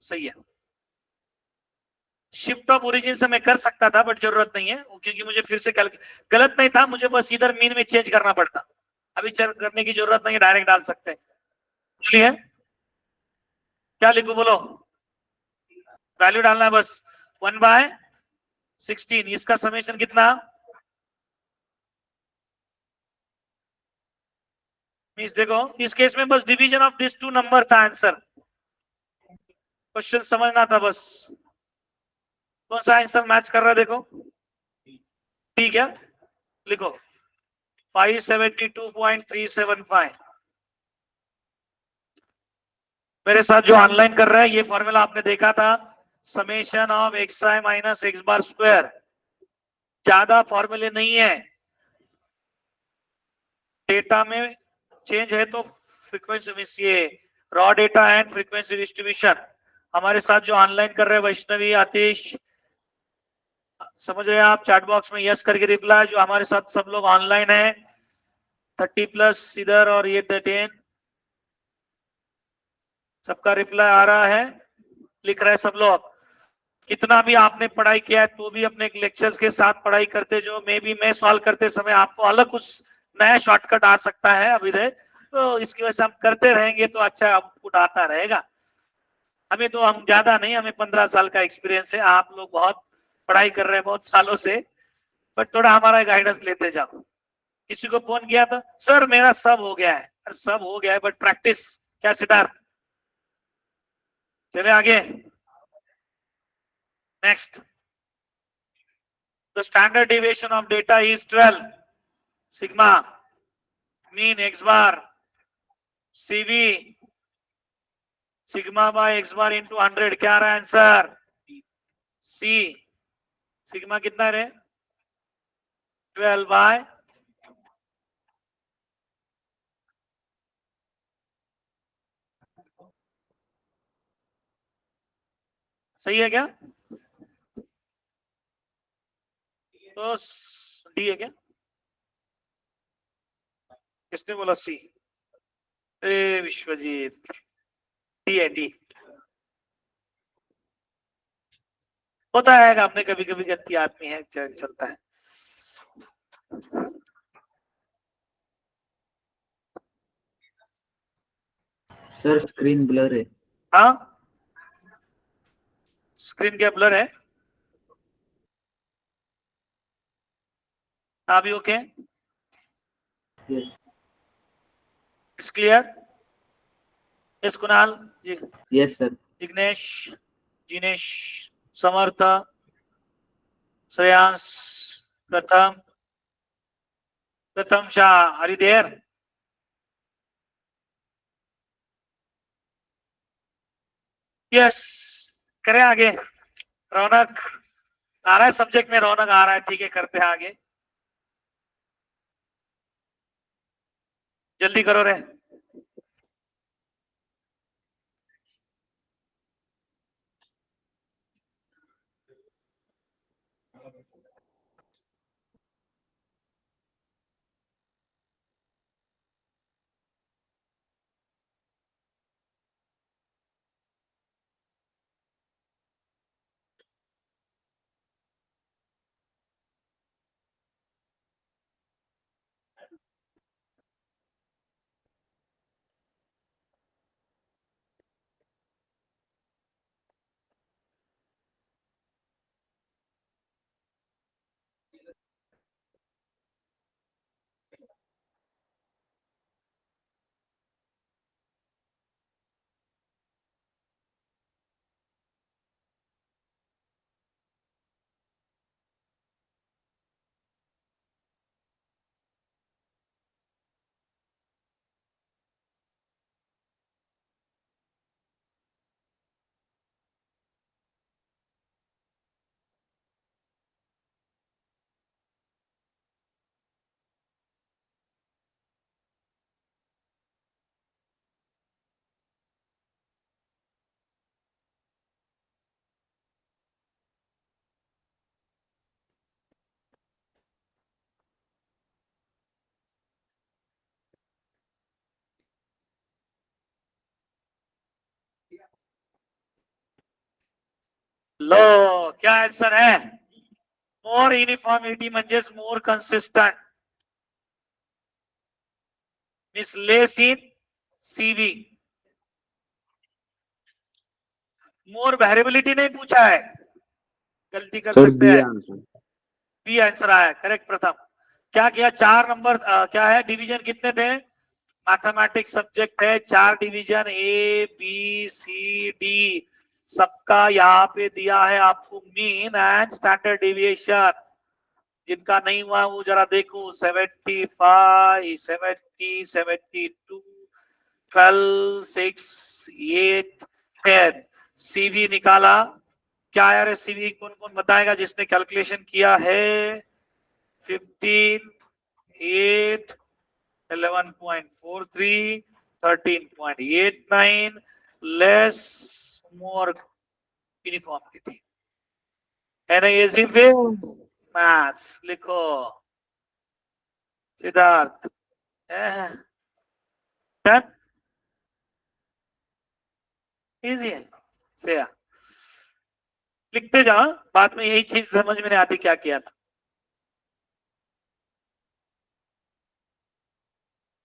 सही है। शिफ्ट ऑफ ओरिजिन से मैं कर सकता था बट जरूरत नहीं है, क्योंकि मुझे फिर से गलत नहीं था, मुझे बस इधर मीन में चेंज करना पड़ता। अभी करने की जरूरत नहीं है, डायरेक्ट डाल सकते हैं। बोलिए क्या लिखूं, बोलो। वैल्यू डालना है बस। 1/16, इसका समेशन कितना? मीन्स देखो इस केस में बस division of this two number था आंसर। क्वेश्चन समझना था बस। कौन सा आंसर मैच कर रहा है देखो। ठीक है, लिखो 572.375। मेरे साथ जो ऑनलाइन कर रहा है, ये फॉर्मूला आपने देखा था, summation of x I minus x bar square. ज्यादा फॉर्मूले नहीं है, डेटा में चेंज है तो फ्रीक्वेंसी मींस ये raw data and frequency distribution. हमारे साथ जो ऑनलाइन कर रहे हैं वैष्णवी, आतिश, समझ रहे हैं आप? चैट बॉक्स में यस करके रिप्लाई। जो हमारे साथ सब लोग ऑनलाइन है 30+ इधर और ये 10, सबका रिप्लाई आ रहा है, लिख रहे हैं सब लोग। कितना भी आपने पढ़ाई किया है तो भी अपने लेक्चर्स के साथ पढ़ाई करते जो मे भी मैं सॉल्व करते समय आपको अलग कुछ नया शॉर्टकट आ सकता है अभी दे, तो इसकी वजह से हम करते रहेंगे तो अच्छा आउटपुट आता रहेगा। हमें तो, हम ज्यादा नहीं, हमें 15 साल का एक्सपीरियंस है, आप लोग बहुत पढ़ाई कर रहे हैं बहुत सालों से, बट थोड़ा हमारा गाइडेंस लेते जाओ। किसी को फोन किया था, सर मेरा सब हो गया है, सब हो गया है बट प्रैक्टिस। क्या सिद्धार्थ? चले आगे। Next, the standard deviation of data is 12 sigma mean x bar CV sigma by X bar into 100। क्या रहा आंसर? सी। सिग्मा कितना रहे? 12 बाय, सही है क्या? तो डी है क्या? किसने बोला सी? ए विश्वजीत, डी है डी। होता है, आपने कभी कभी गलती आदमी है, चलता है। सर स्क्रीन ब्लर है। हाँ, स्क्रीन क्या ब्लर है? अभी okay? Yes. It's clear? Yes Kunal ji, yes sir. Jignesh, Jinesh, Samarth, Shreyansh, Pratham, Pratham Shah, Hari there. Yes, करें आगे। रौनक आ रहा है, सब्जेक्ट में रौनक आ रहा है, ठीक है करते हैं आगे। जल्दी करो रे। लो क्या आंसर है? मोर युनिफॉर्मिटी म्हणजेच more consistent means less in CV. More variability नहीं पूछा है, गलती कर सर सकते बी हैं. आंसर. बी आंसर आया करेक्ट. प्रथम क्या किया? 4 नंबर क्या है? डिवीजन कितने थे? मैथमेटिक्स सब्जेक्ट है, 4 division A B C D सबका यहाँ पे दिया है आपको मीन एंड स्टैंडर्ड डेविएशन. जिनका नहीं हुआ वो जरा देखो. 75, 70, 72, 12, 6, 8, 10. सीवी निकाला. क्या आया रे सीवी? कौन कौन बताएगा जिसने कैलकुलेशन किया है? 15, 8, 11.43, 13.89 लेस मोर यूनिफॉर्मिटी. है ना इजी? फिर मैथ्स लिखो. सिद्धार्थ डन. इजी है. श्रेया लिखते जाओ, बाद में यही चीज समझ में नहीं आती क्या किया था.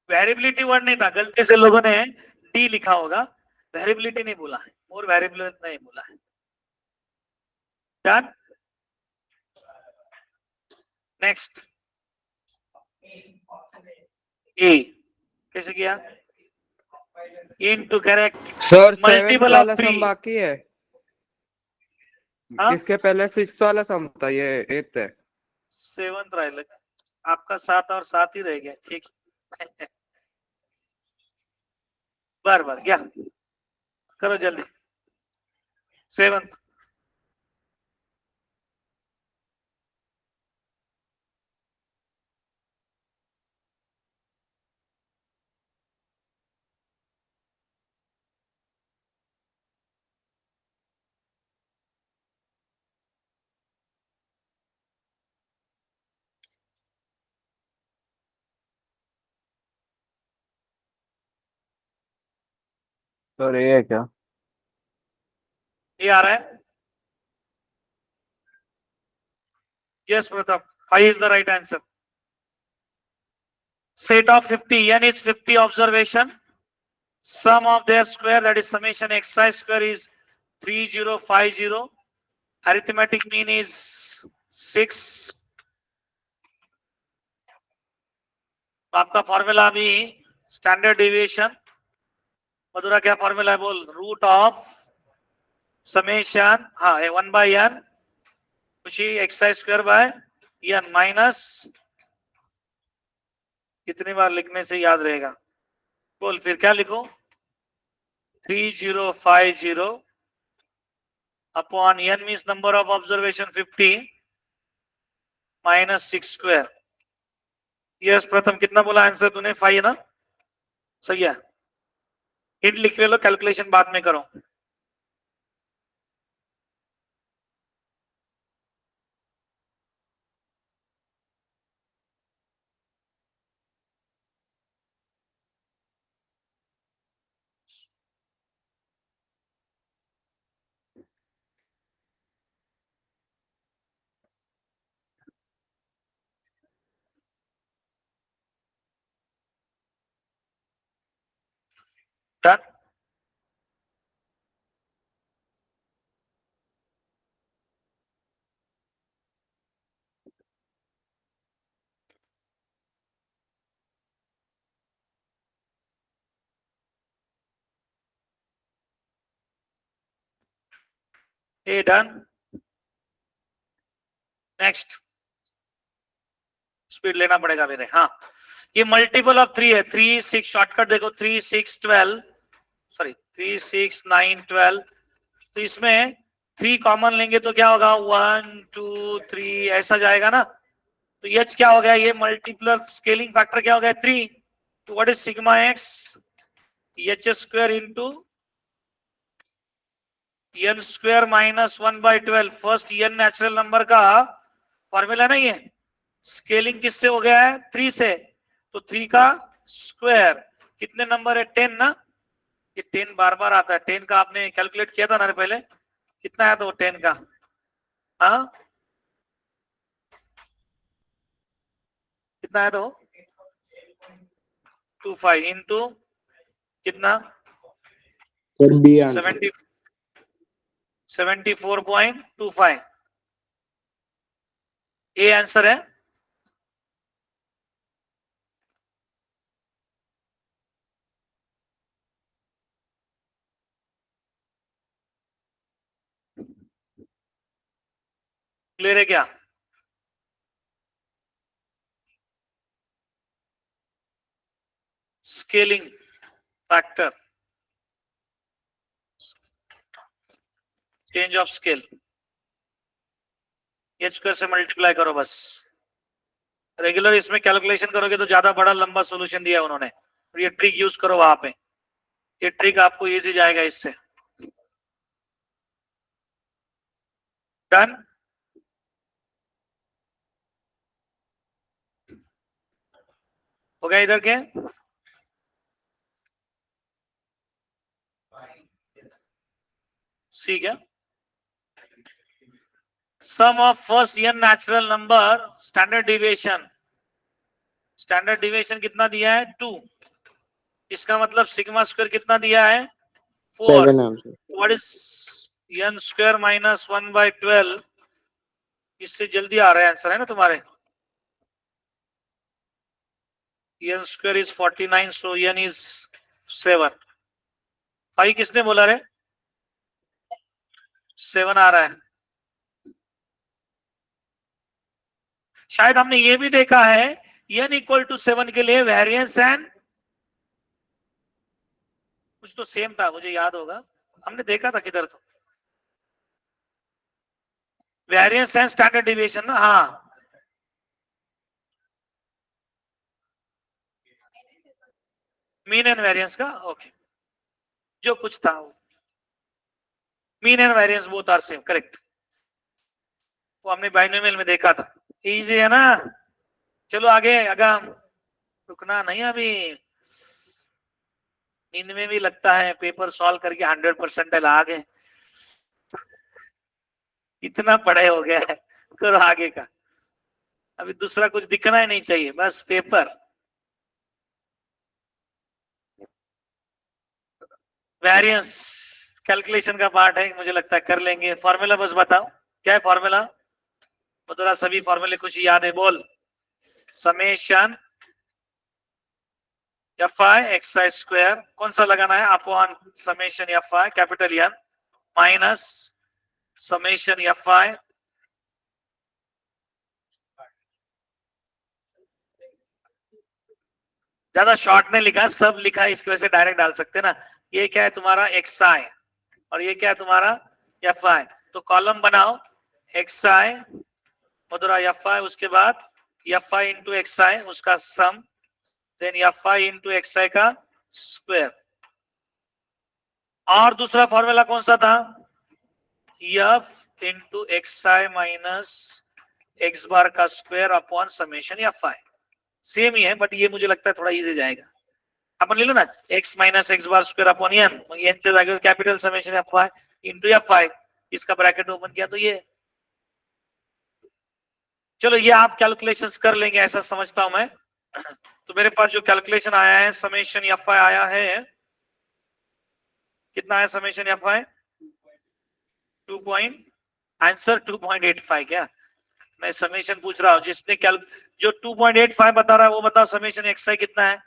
वेरिएबिलिटी वर्ड नहीं था, गलती से लोगों ने डी लिखा होगा. वेरिएबिलिटी नहीं बोला है, मोर वेरिएबिलिटी नहीं बोला है. डन. नेक्स्ट ए कैसे किया? Into correct sir multiple 7th of वाला 3. सम बाकी है. हाँ? इसके पहले 6th वाला सम था, ये 8th है. 7th राहिलं. आपका 7 और 7 ही रह गया. ठीक. बर बर घ्या, करो जल्दी. 7th सर ये है क्या? ये आ रहा है. यस प्रथम, 5 is the right answer. Set of 50, n is 50 observation. Sum of their square, that is summation xi square, is 3050. Arithmetic mean is 6. आपका फॉर्मूला भी स्टैंडर्ड डेविएशन. मधुरा क्या फॉर्मूला है बोल? रूट ऑफ समेशन, हाँ 1 by n खुशी xi square bye n minus. कितनी बार लिखने से याद रहेगा? बोल फिर क्या लिखो? 3050 upon n means number of observation 50 minus 6 square. Yes प्रथम कितना बोला आंसर तूने? 5 ना? सही है. हिंट लिख ले लो, कैलकुलेशन बाद में करो. डन. ए डन. नेक्स्ट स्पीड लेना पड़ेगा मेरे. हाँ ये मल्टीपल ऑफ 3 है. 3 6 शॉर्टकट देखो. 3 6 12 सॉरी 3 6 9 12. तो इसमें 3 कॉमन लेंगे तो क्या होगा? 1 2 3 ऐसा जाएगा ना. तो एच क्या हो गया? ये मल्टीपल स्केलिंग फैक्टर क्या हो गया? 3. तो what is sigma x? H square into n square minus 1 by 12. First n natural number का फॉर्मूला नहीं है. स्केलिंग किससे हो गया है? 3 से. तो 3 का स्क्वायर कितने नंबर है? 10 ना. ये 10 बार बार आता है. 10 का आपने कैलकुलेट किया था ना पहले, कितना है तो 10 का, हाँ कितना है तो 25 इंटू कितना sir B answer 70 74.25 A answer है। क्लियर है क्या? Scaling factor, change of scale, h square से मल्टीप्लाई करो बस। रेगुलर इसमें कैलकुलेशन करोगे तो ज्यादा बड़ा लंबा सॉल्यूशन दिया है उन्होंने, और ये ट्रिक यूज करो वहां पे, ये ट्रिक आपको इजी जाएगा इससे। डन। हो गया इधर के? सी क्या? Sum of first n natural number standard deviation, standard deviation कितना दिया है 2, इसका मतलब सिग्मा स्क्वायर कितना दिया है 4। 7 answer what is n square minus 1/12, इससे जल्दी आ रहा है आंसर है ना तुम्हारे। n square is 49, so n is 7। 5 किसने बोला रे? 7 आ रहा है। शायद हमने ये भी देखा है n इक्वल टू 7 के लिए वेरिएंस एंड कुछ तो सेम था, मुझे याद होगा हमने देखा था किधर, तो वेरिएंस एंड स्टैंडर्ड डिविएशन ना, हाँ मीन एंड वेरिएंस का, ओके जो कुछ था mean and variance both are same, correct, वो हमने बाइनोमियल में देखा था। इजी है ना? चलो आगे, अगम रुकना नहीं अभी, नींद में भी लगता है पेपर सॉल्व करके 100% आ गए, इतना पढ़ाई हो गया है, करो आगे का, अभी दूसरा कुछ दिखना ही नहीं चाहिए, बस पेपर। वेरिएंस कैलकुलेशन का पार्ट है, मुझे लगता है कर लेंगे। फॉर्मूला बस बताओ क्या है फॉर्मूला, मतलब सभी फॉर्मूले कुछ याद है, बोल। Summation F I x I square, कौन सा लगाना है, upon summation F i capital n minus summation F i ज्यादा शॉर्ट में लिखा, सब लिखा है, इसकी वजह से डायरेक्ट डाल सकते ना। ये क्या है तुम्हारा एक्स आई और ये क्या है तुम्हारा एफ आई, तो कॉलम बनाओ एक्स आई मुद्रा एफ आई, उसके बाद F I into X I उसका sum, then F I into X I का स्क्वायर। और दूसरा फॉर्मूला कौन सा था, एफ इंटू एक्स आई माइनस एक्स बार का square upon summation F I, same ही है बट ये मुझे लगता है थोड़ा इजी जाएगा। अपन ले लो ना x minus x bar square upon N, N से जाएगा capital summation F I into F I, इसका ब्रैकेट ओपन किया तो ये। चलो ये आप कैलकुलेशंस कर लेंगे ऐसा समझता हूं मैं। तो मेरे पास जो कैलकुलेशन आया है समेशन एफ आई आया है, कितना है समेशन एफ आई 2 आंसर 2.85। क्या मैं समेशन पूछ रहा हूं, जिसने जो 2.85 बता रहा है वो बताओ समेशन एक्स आई कितना है,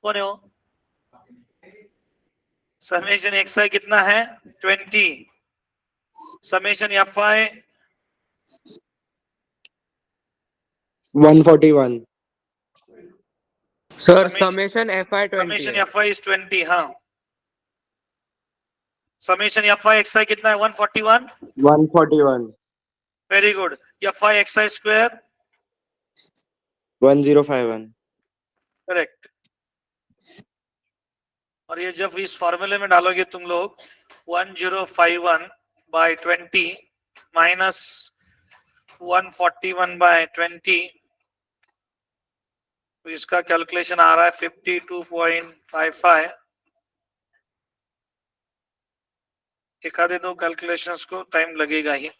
कौन है वो? समेशन एक्स आई कितना है 20, summation F I 141 sir summation F I 20 summation है। एफ आई इज 20, हाँ summation F I x I कितना है 141, 141 very good. F I x I square 1051 correct. और ये जब इस फॉर्मूले में डालोगे तुम लोग 1051 बाय 20 माइनस 141 बाय 20, तो इसका कैलकुलेशन आ रहा है 52.55 एक आधे दो कैलकुलेशंस को टाइम लगेगा ही।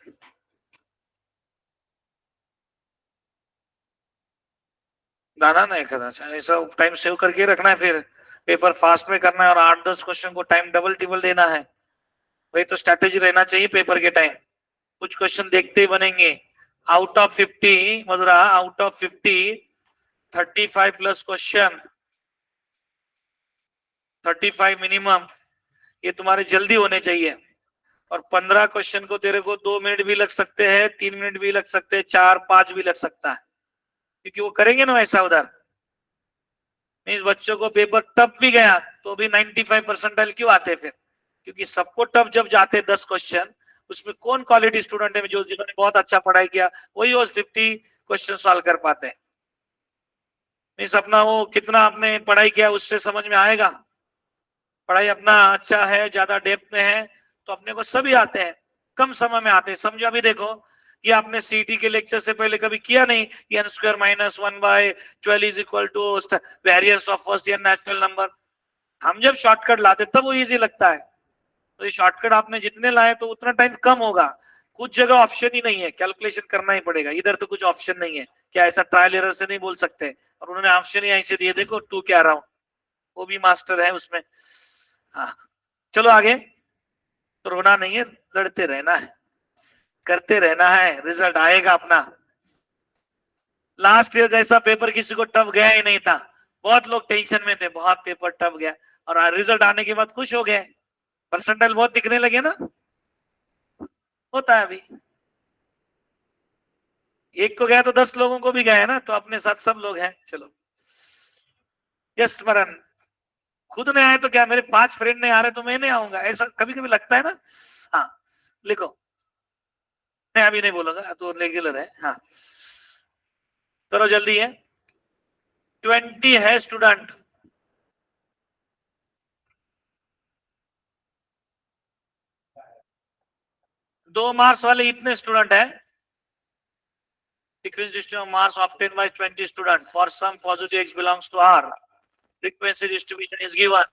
दाना ना एक आधा, ऐसा टाइम सेव करके रखना है, फिर पेपर फास्ट में करना है और 8-10 क्वेश्चन को टाइम डबल टिबल देना है। वही तो स्ट्रेटेजी रहना चाहिए पेपर के टाइम। कुछ क्वेश्चन देखते ही बनेंगे। Out of 50 Mathura, out of 50 35 plus question, 35 minimum, ये तुम्हारे जल्दी होने चाहिए। और 15 क्वेश्चन को तेरे को 2 मिनट भी लग सकते हैं, 3 मिनट भी लग सकते हैं, 4-5 भी लग सकता है, क्योंकि वो करेंगे ना ऐसा उधर। मीन्स बच्चों को पेपर टफ भी गया तो भी 95 परसेंटाइल क्यों आते फिर? क्योंकि सबको टफ जब जाते 10 क्वेश्चन, उसमें कौन क्वालिटी स्टूडेंट है जो जिन्होंने बहुत अच्छा पढ़ाई किया वही वो 50 क्वेश्चन सॉल्व कर पाते हैं। मीन्स अपना वो कितना आपने पढ़ाई किया उससे समझ में आएगा। पढ़ाई अपना अच्छा है, ज्यादा डेप्थ में है तो अपने को सभी आते हैं, कम समय में आते हैं। समझो अभी देखो, ये आपने सीटी के लेक्चर से पहले कभी किया नहीं, n square minus 1/12 is equal to variance of first year natural number. हम जब शॉर्टकट लाते तब वो इजी लगता है, तो ये शॉर्टकट आपने जितने लाए तो उतना टाइम कम होगा। कुछ जगह ऑप्शन ही नहीं है, कैलकुलेशन करना ही पड़ेगा। इधर तो कुछ ऑप्शन नहीं है, क्या ऐसा ट्रायल एरर से नहीं बोल सकते? और उन्होंने ऑप्शन ही ऐसे दिए, देखो 2 के अराउंड, वो भी मास्टर है उसमें। हाँ चलो आगे, तो रोना नहीं है, लड़ते रहना है, करते रहना है, रिजल्ट आएगा अपना। लास्ट ईयर जैसा पेपर किसी को टफ गया ही नहीं था, बहुत लोग टेंशन में थे, बहुत पेपर टफ गया, और रिजल्ट आने के बाद खुश हो गए, परसेंटाइल बहुत दिखने लगे ना। होता है अभी, एक को गया तो 10 लोगों को भी गया है ना, तो अपने साथ सब लोग हैं। चलो यस स्मरण, खुद नहीं आए तो क्या, मेरे 5 फ्रेंड नहीं आ रहे तो मैं नहीं आऊंगा, ऐसा कभी कभी लगता है ना। हाँ लिखो, मैं अभी नहीं बोलूंगा तो रेगुलर है। हाँ करो जल्दी है। 20 है स्टूडेंट, 2 मार्क्स वाले इतने स्टूडेंट है। Frequency distribution of marks obtained by 20 students. For some positive x belongs to R. Frequency distribution is given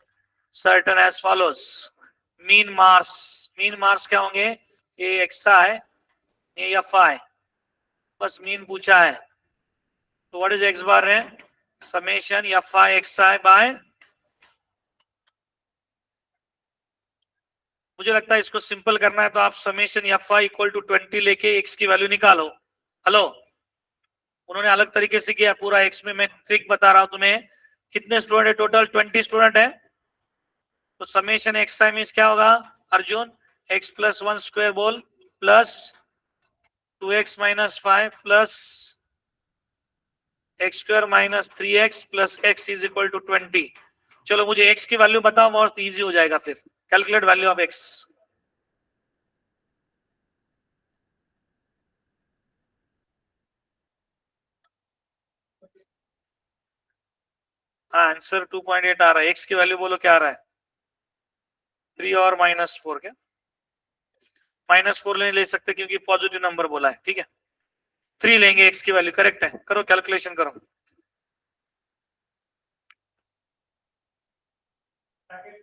certain as follows. Mean marks क्या होंगे? A xi, A fi. बस मीन पूछा है, तो what is x बार है? Summation fi xi bye, मुझे लगता है इसको सिंपल करना है तो आप समेशन fi इक्वल टू 20 लेके x की वैल्यू निकालो। हेलो, उन्होंने अलग तरीके से किया पूरा, एक्स में मैं ट्रिक बता रहा हूं तुम्हें। कितने स्टूडेंट है टोटल? 20 स्टूडेंट है, तो समेशन एक्स आई मीन्स क्या होगा अर्जुन? x प्लस 1 स्क्वायर बोल, plus 2x minus 5 plus x square minus 3x plus x is equal to 20। चलो मुझे x की वैल्यू बताओ, बहुत इजी हो जाएगा फिर। Calculate value of x। हाँ आंसर 2.8 आ रहा है। x की वैल्यू बोलो क्या आ रहा है? 3 और -4। क्या -4 नहीं ले सकते क्योंकि पॉजिटिव नंबर बोला है, ठीक है 3 लेंगे, x की वैल्यू करेक्ट है। करो कैलकुलेशन करो,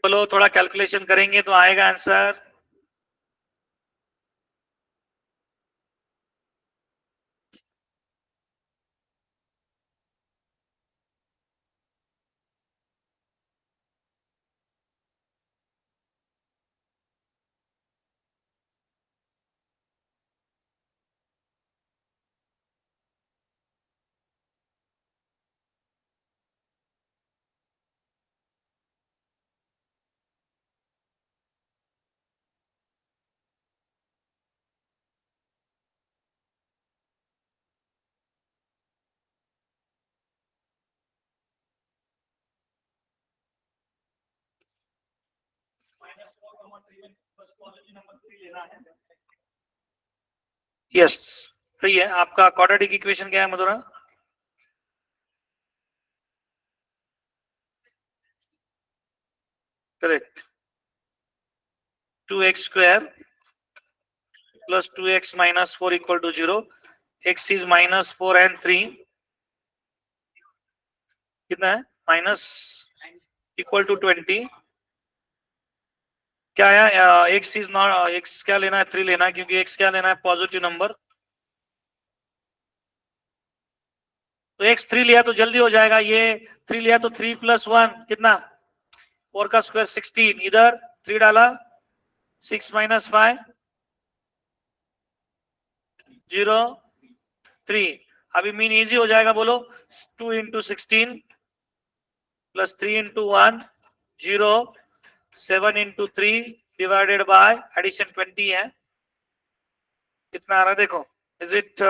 बोलो थोड़ा कैलकुलेशन करेंगे तो आएगा आंसर। यस सही है। आपका क्वाड्रेटिक इक्वेशन क्या है Madhura? Correct, 2x square plus 2x minus 4 equal to 0। x is -4 and 3 कितना है? Minus equal to 20। क्या आया? एक्स इज नॉट, एक्स क्या लेना है? 3 लेना है, क्योंकि एक्स क्या लेना है? Positive number. तो एक्स 3 लिया तो जल्दी हो जाएगा। ये 3 लिया तो 3 + 1 कितना? 4 का स्क्वायर 16। इधर 3 डाला, 6 - 5 0 3। अभी मीन इजी हो जाएगा, बोलो। 2 × 16 + 3 × 1 0 7 × 3 डिवाइडेड बाय एडिशन 20 है। कितना आ रहा है देखो? इज इट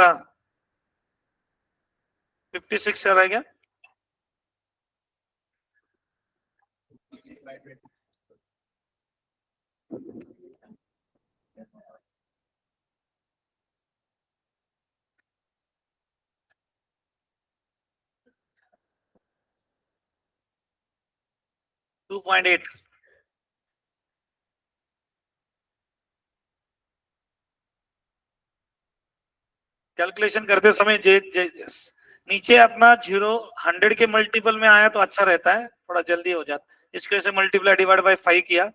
56 आ रहा है क्या? - 2.8। कैलकुलेशन करते समय नीचे अपना 100 के मल्टीपल में आया तो अच्छा रहता है, थोड़ा जल्दी हो जाता। इसके वजह से मल्टीप्लाई डिवाइड बाय 5 किया,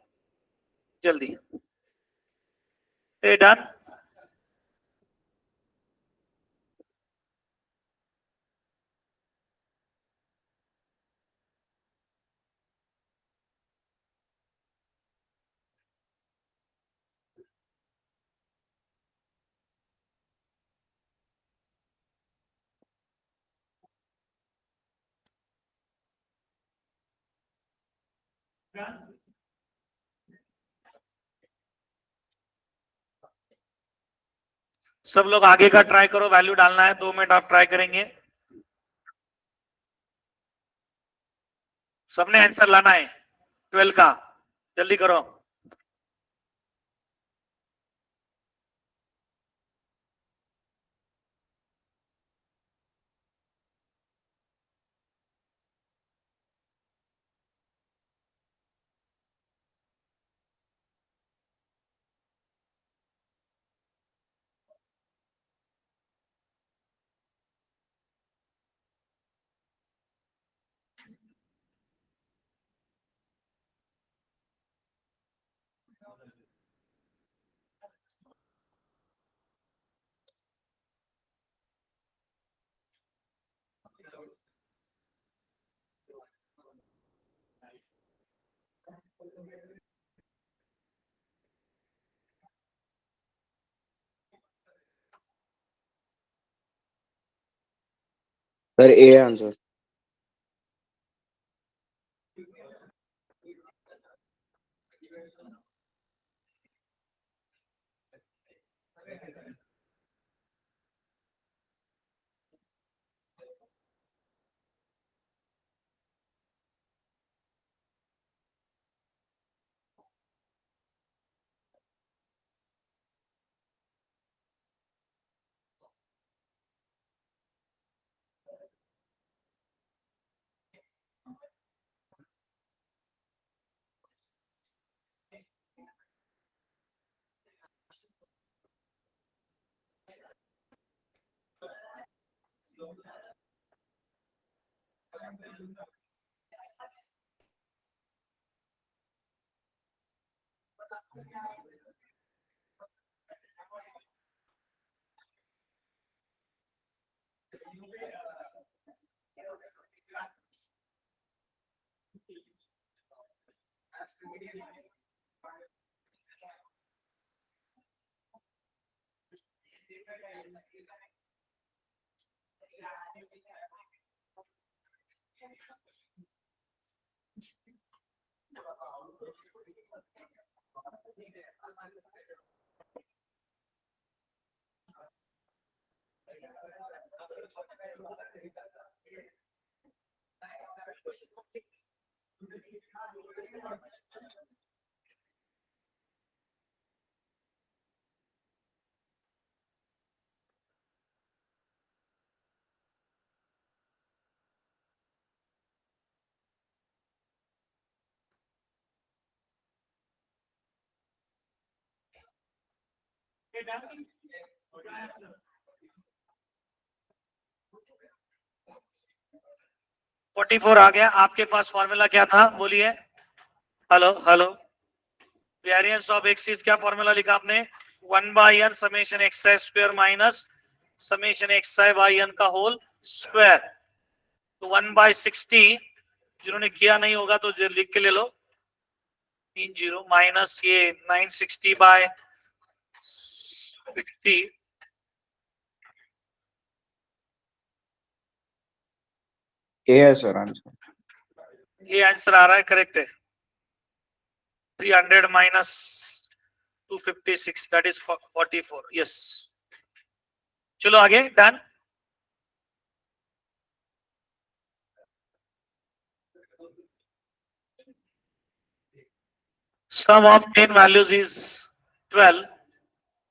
जल्दी। डन। सब लोग आगे का ट्राई करो, वैल्यू डालना है। 2 मिनट आप ट्राई करेंगे। सबने आंसर लाना है 12 का, जल्दी करो। Sir, A answer. फोर्टी 44 आ गया। आपके पास फॉर्मूला क्या था? बोलिए। Hello hello. Variance of x is क्या फॉर्मूला लिखा आपने 1/n summation x I square minus summation x I by N का होल स्क्वायर। तो 1/60 जिन्होंने किया नहीं होगा तो लिख के ले लो 30 माइनस ये 960/60 ए है सर आंसर। ये आंसर आ रहा है, करेक्ट है। 300 माइनस 256 दैट इज 44। यस, चलो आगे, done. Sum of 10 values is 12।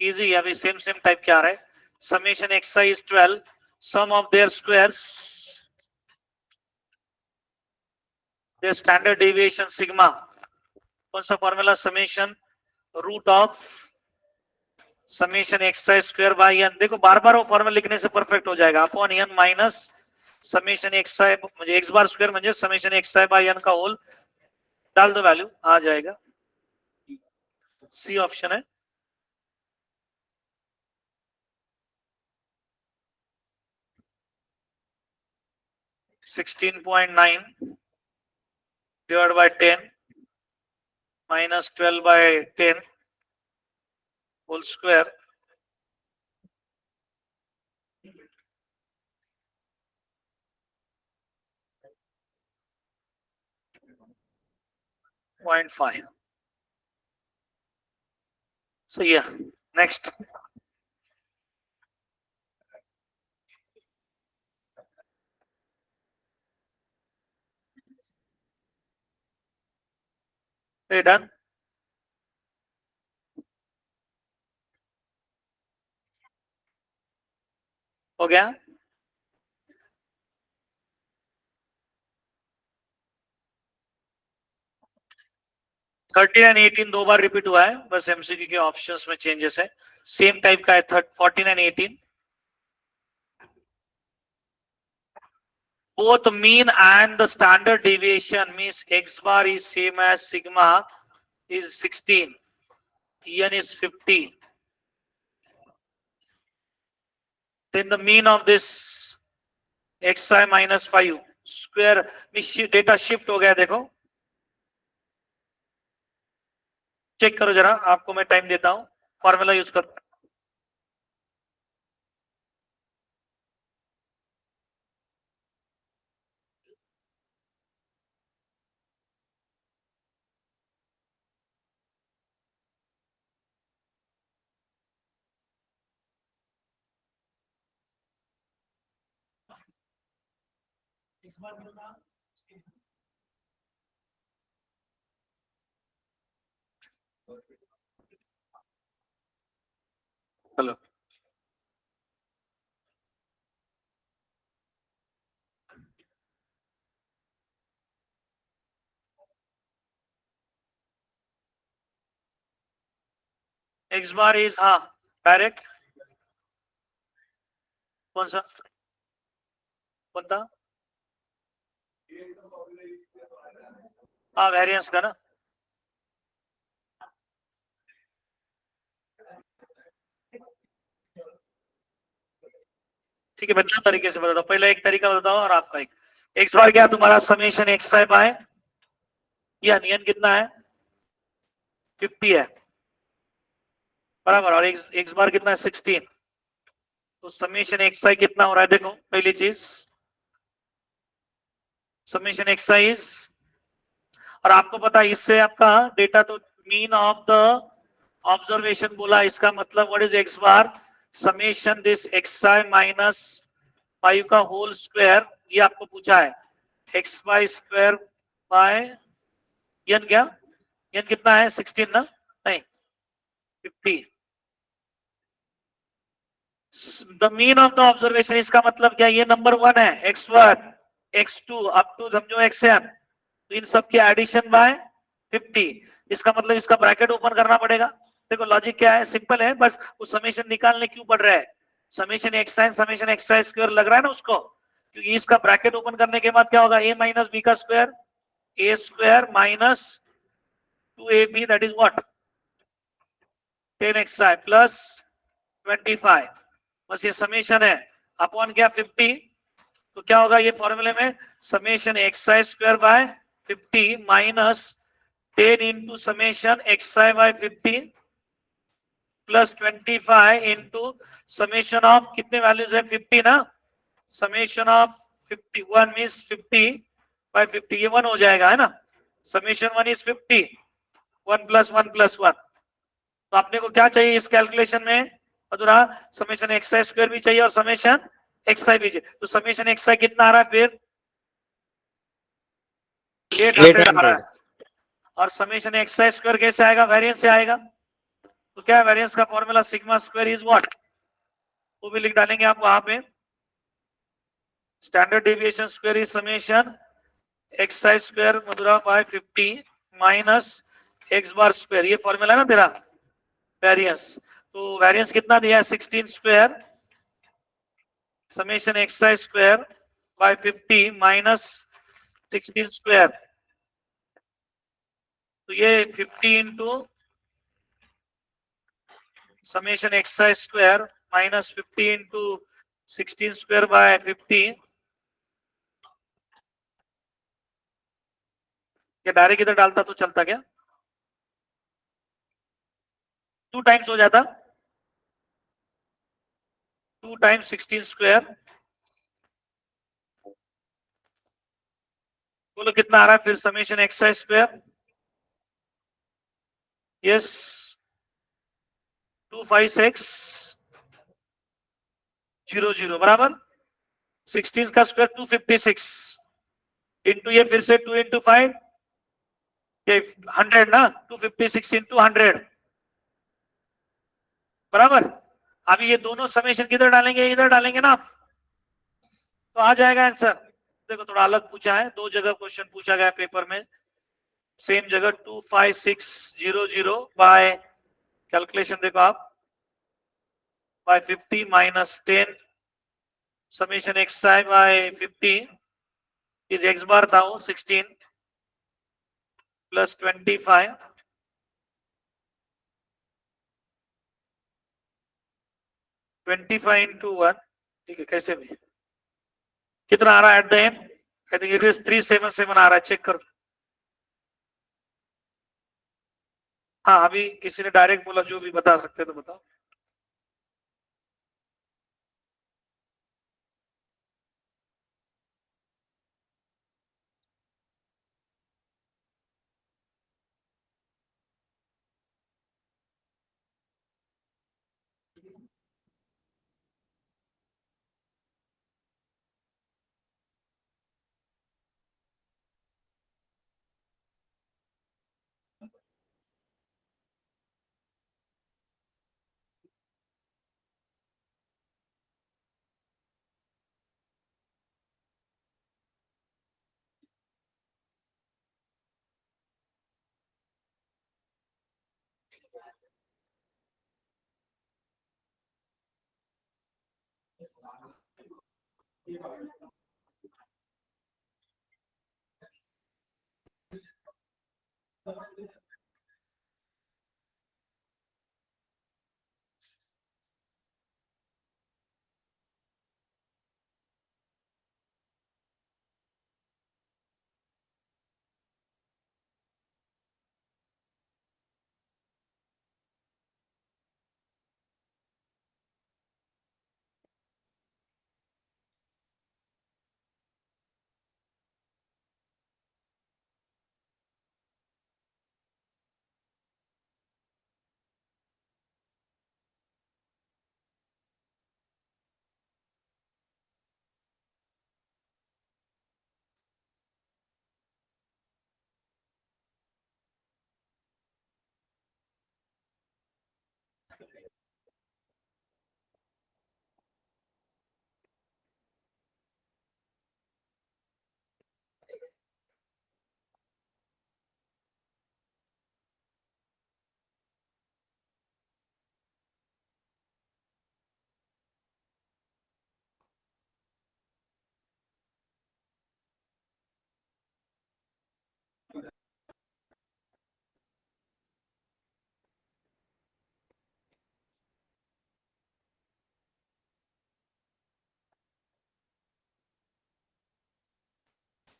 Easy है, अभी सेम टाइप क्या आ रहा है। Summation x i is 12, sum of their squares, their standard deviation sigma. कौन सा formula, summation root of summation x I square by n. देखो बार बार वो फॉर्मूला लिखने से परफेक्ट हो जाएगा, upon N minus summation x I म्हणजे एक्स बार स्क्वायर म्हणजे summation x I by N का होल, डाल दो वैल्यू आ जाएगा। सी ऑप्शन है। (16.9) divided by 10 minus 12/10 whole square (0.5). So yeah, next. Okay, done. हो गया। (13 and 18) दो बार रिपीट हुआ है, बस एमसीक्यू के ऑप्शंस में चेंजेस है। सेम टाइप का है 14 and 18। Both mean and the standard deviation means x bar is same as sigma is 16, n is 50. Then the mean of this xi minus 5 square में data shift हो गया। देखो check करो जरा, आपको मैं टाइम देता हूं, फॉर्मूला यूज कर। हेलो, एक्स बार इज, हाँ डायरेक्ट, कौन सा कौन था, हाँ वेरिएंस का ना। ठीक है, बच्चा तरीके से बता दो, पहले एक तरीका बताओ और आपका एक। एक्स बार क्या तुम्हारा summation x I bye N कितना है 50 है बराबर, और एक्स बार कितना है 16। तो समेशन एक्स आई कितना हो रहा है, देखो पहली चीज समेशन एक्स आई इज, और आपको पता है इससे आपका डेटा तो मीन ऑफ द ऑब्जर्वेशन बोला, इसका मतलब what is x bar summation this x I minus 5 का होल स्क्वायर, ये आपको पूछा है x y square by n. क्या एन कितना है 16 ना, नहीं 50। The mean of the observation, इसका मतलब क्या, ये नंबर 1 है x1 x2 अप टू समझो xn, तो इन सब के एडिशन बाय 50। इसका मतलब इसका ब्रैकेट ओपन करना पड़ेगा। देखो लॉजिक क्या है, सिंपल है, बस वो समेशन निकालने क्यों पड़ रहा है, summation x sign summation x y square लग रहा है ना उसको, क्योंकि इसका ब्रैकेट ओपन करने के बाद क्या होगा, a माइनस बी का square, a square minus 2ab that is what 10xi plus 25, बस ये समेशन है अपॉन क्या 50, तो क्या होगा ये फॉर्मूले में summation xi square by 50 minus 10 into summation xi by 50 plus 25 into summation of कितने वैल्यूज है 50 ना, समेशन ऑफ 51 मींस 50 बाय 50, ये 1 हो जाएगा है ना, समेशन 1 इज 50, 1 प्लस 1 प्लस 1, तो आपने को क्या चाहिए इस कैलकुलेशन में मधुरा, समेशन एक्सआई स्क्वायर भी चाहिए और समेशन एक्सआई भी चाहिए, तो समेशन एक्सआई कितना आ रहा है फिर 800 आ रहा है, और समेशन एक्सआई स्क्वायर कैसे आएगा, वेरिएंस से आएगा, तो क्या वेरिएंस का formula sigma square is what, वो भी लिख डालेंगे आप वहां पे, standard deviation square is summation x i square Madhura by 50 minus x bar square, ये फॉर्मूला है ना तेरा वेरिएंस, तो वेरिएंस कितना दिया है 16 square summation x i square by 50 minus 16 square, तो ये 50 into summation x i square minus 50 into 16 square by 50, क्या डायरेक्ट इधर डालता तो चलता क्या, 2 टाइम्स हो जाता, 2 टाइम्स 16 स्क्वायर, बोलो कितना आ रहा है फिर समेशन एक्सआई स्क्वायर, यस 25600 बराबर, 16 का स्क्वायर 256 इंटू ये फिर से 2 इंटू 5 ये 100 ना, 256 इंटू 100 बराबर, अभी ये दोनों समेशन किधर डालेंगे, इधर डालेंगे ना आप, तो आ जाएगा आंसर, देखो थोड़ा अलग पूछा है, 2 जगह क्वेश्चन पूछा गया पेपर में, सेम जगह 25600 बाय कैलकुलेशन देखो आप by 50 minus 10 summation x I by 50 is x bar था वो 16 प्लस 25 25 इंटू 1, ठीक है कैसे भी कितना आ रहा है at the end, I think it is 377 आ रहा है, चेक कर, हाँ अभी किसी ने डायरेक्ट बोला, जो भी बता सकते तो बताओ,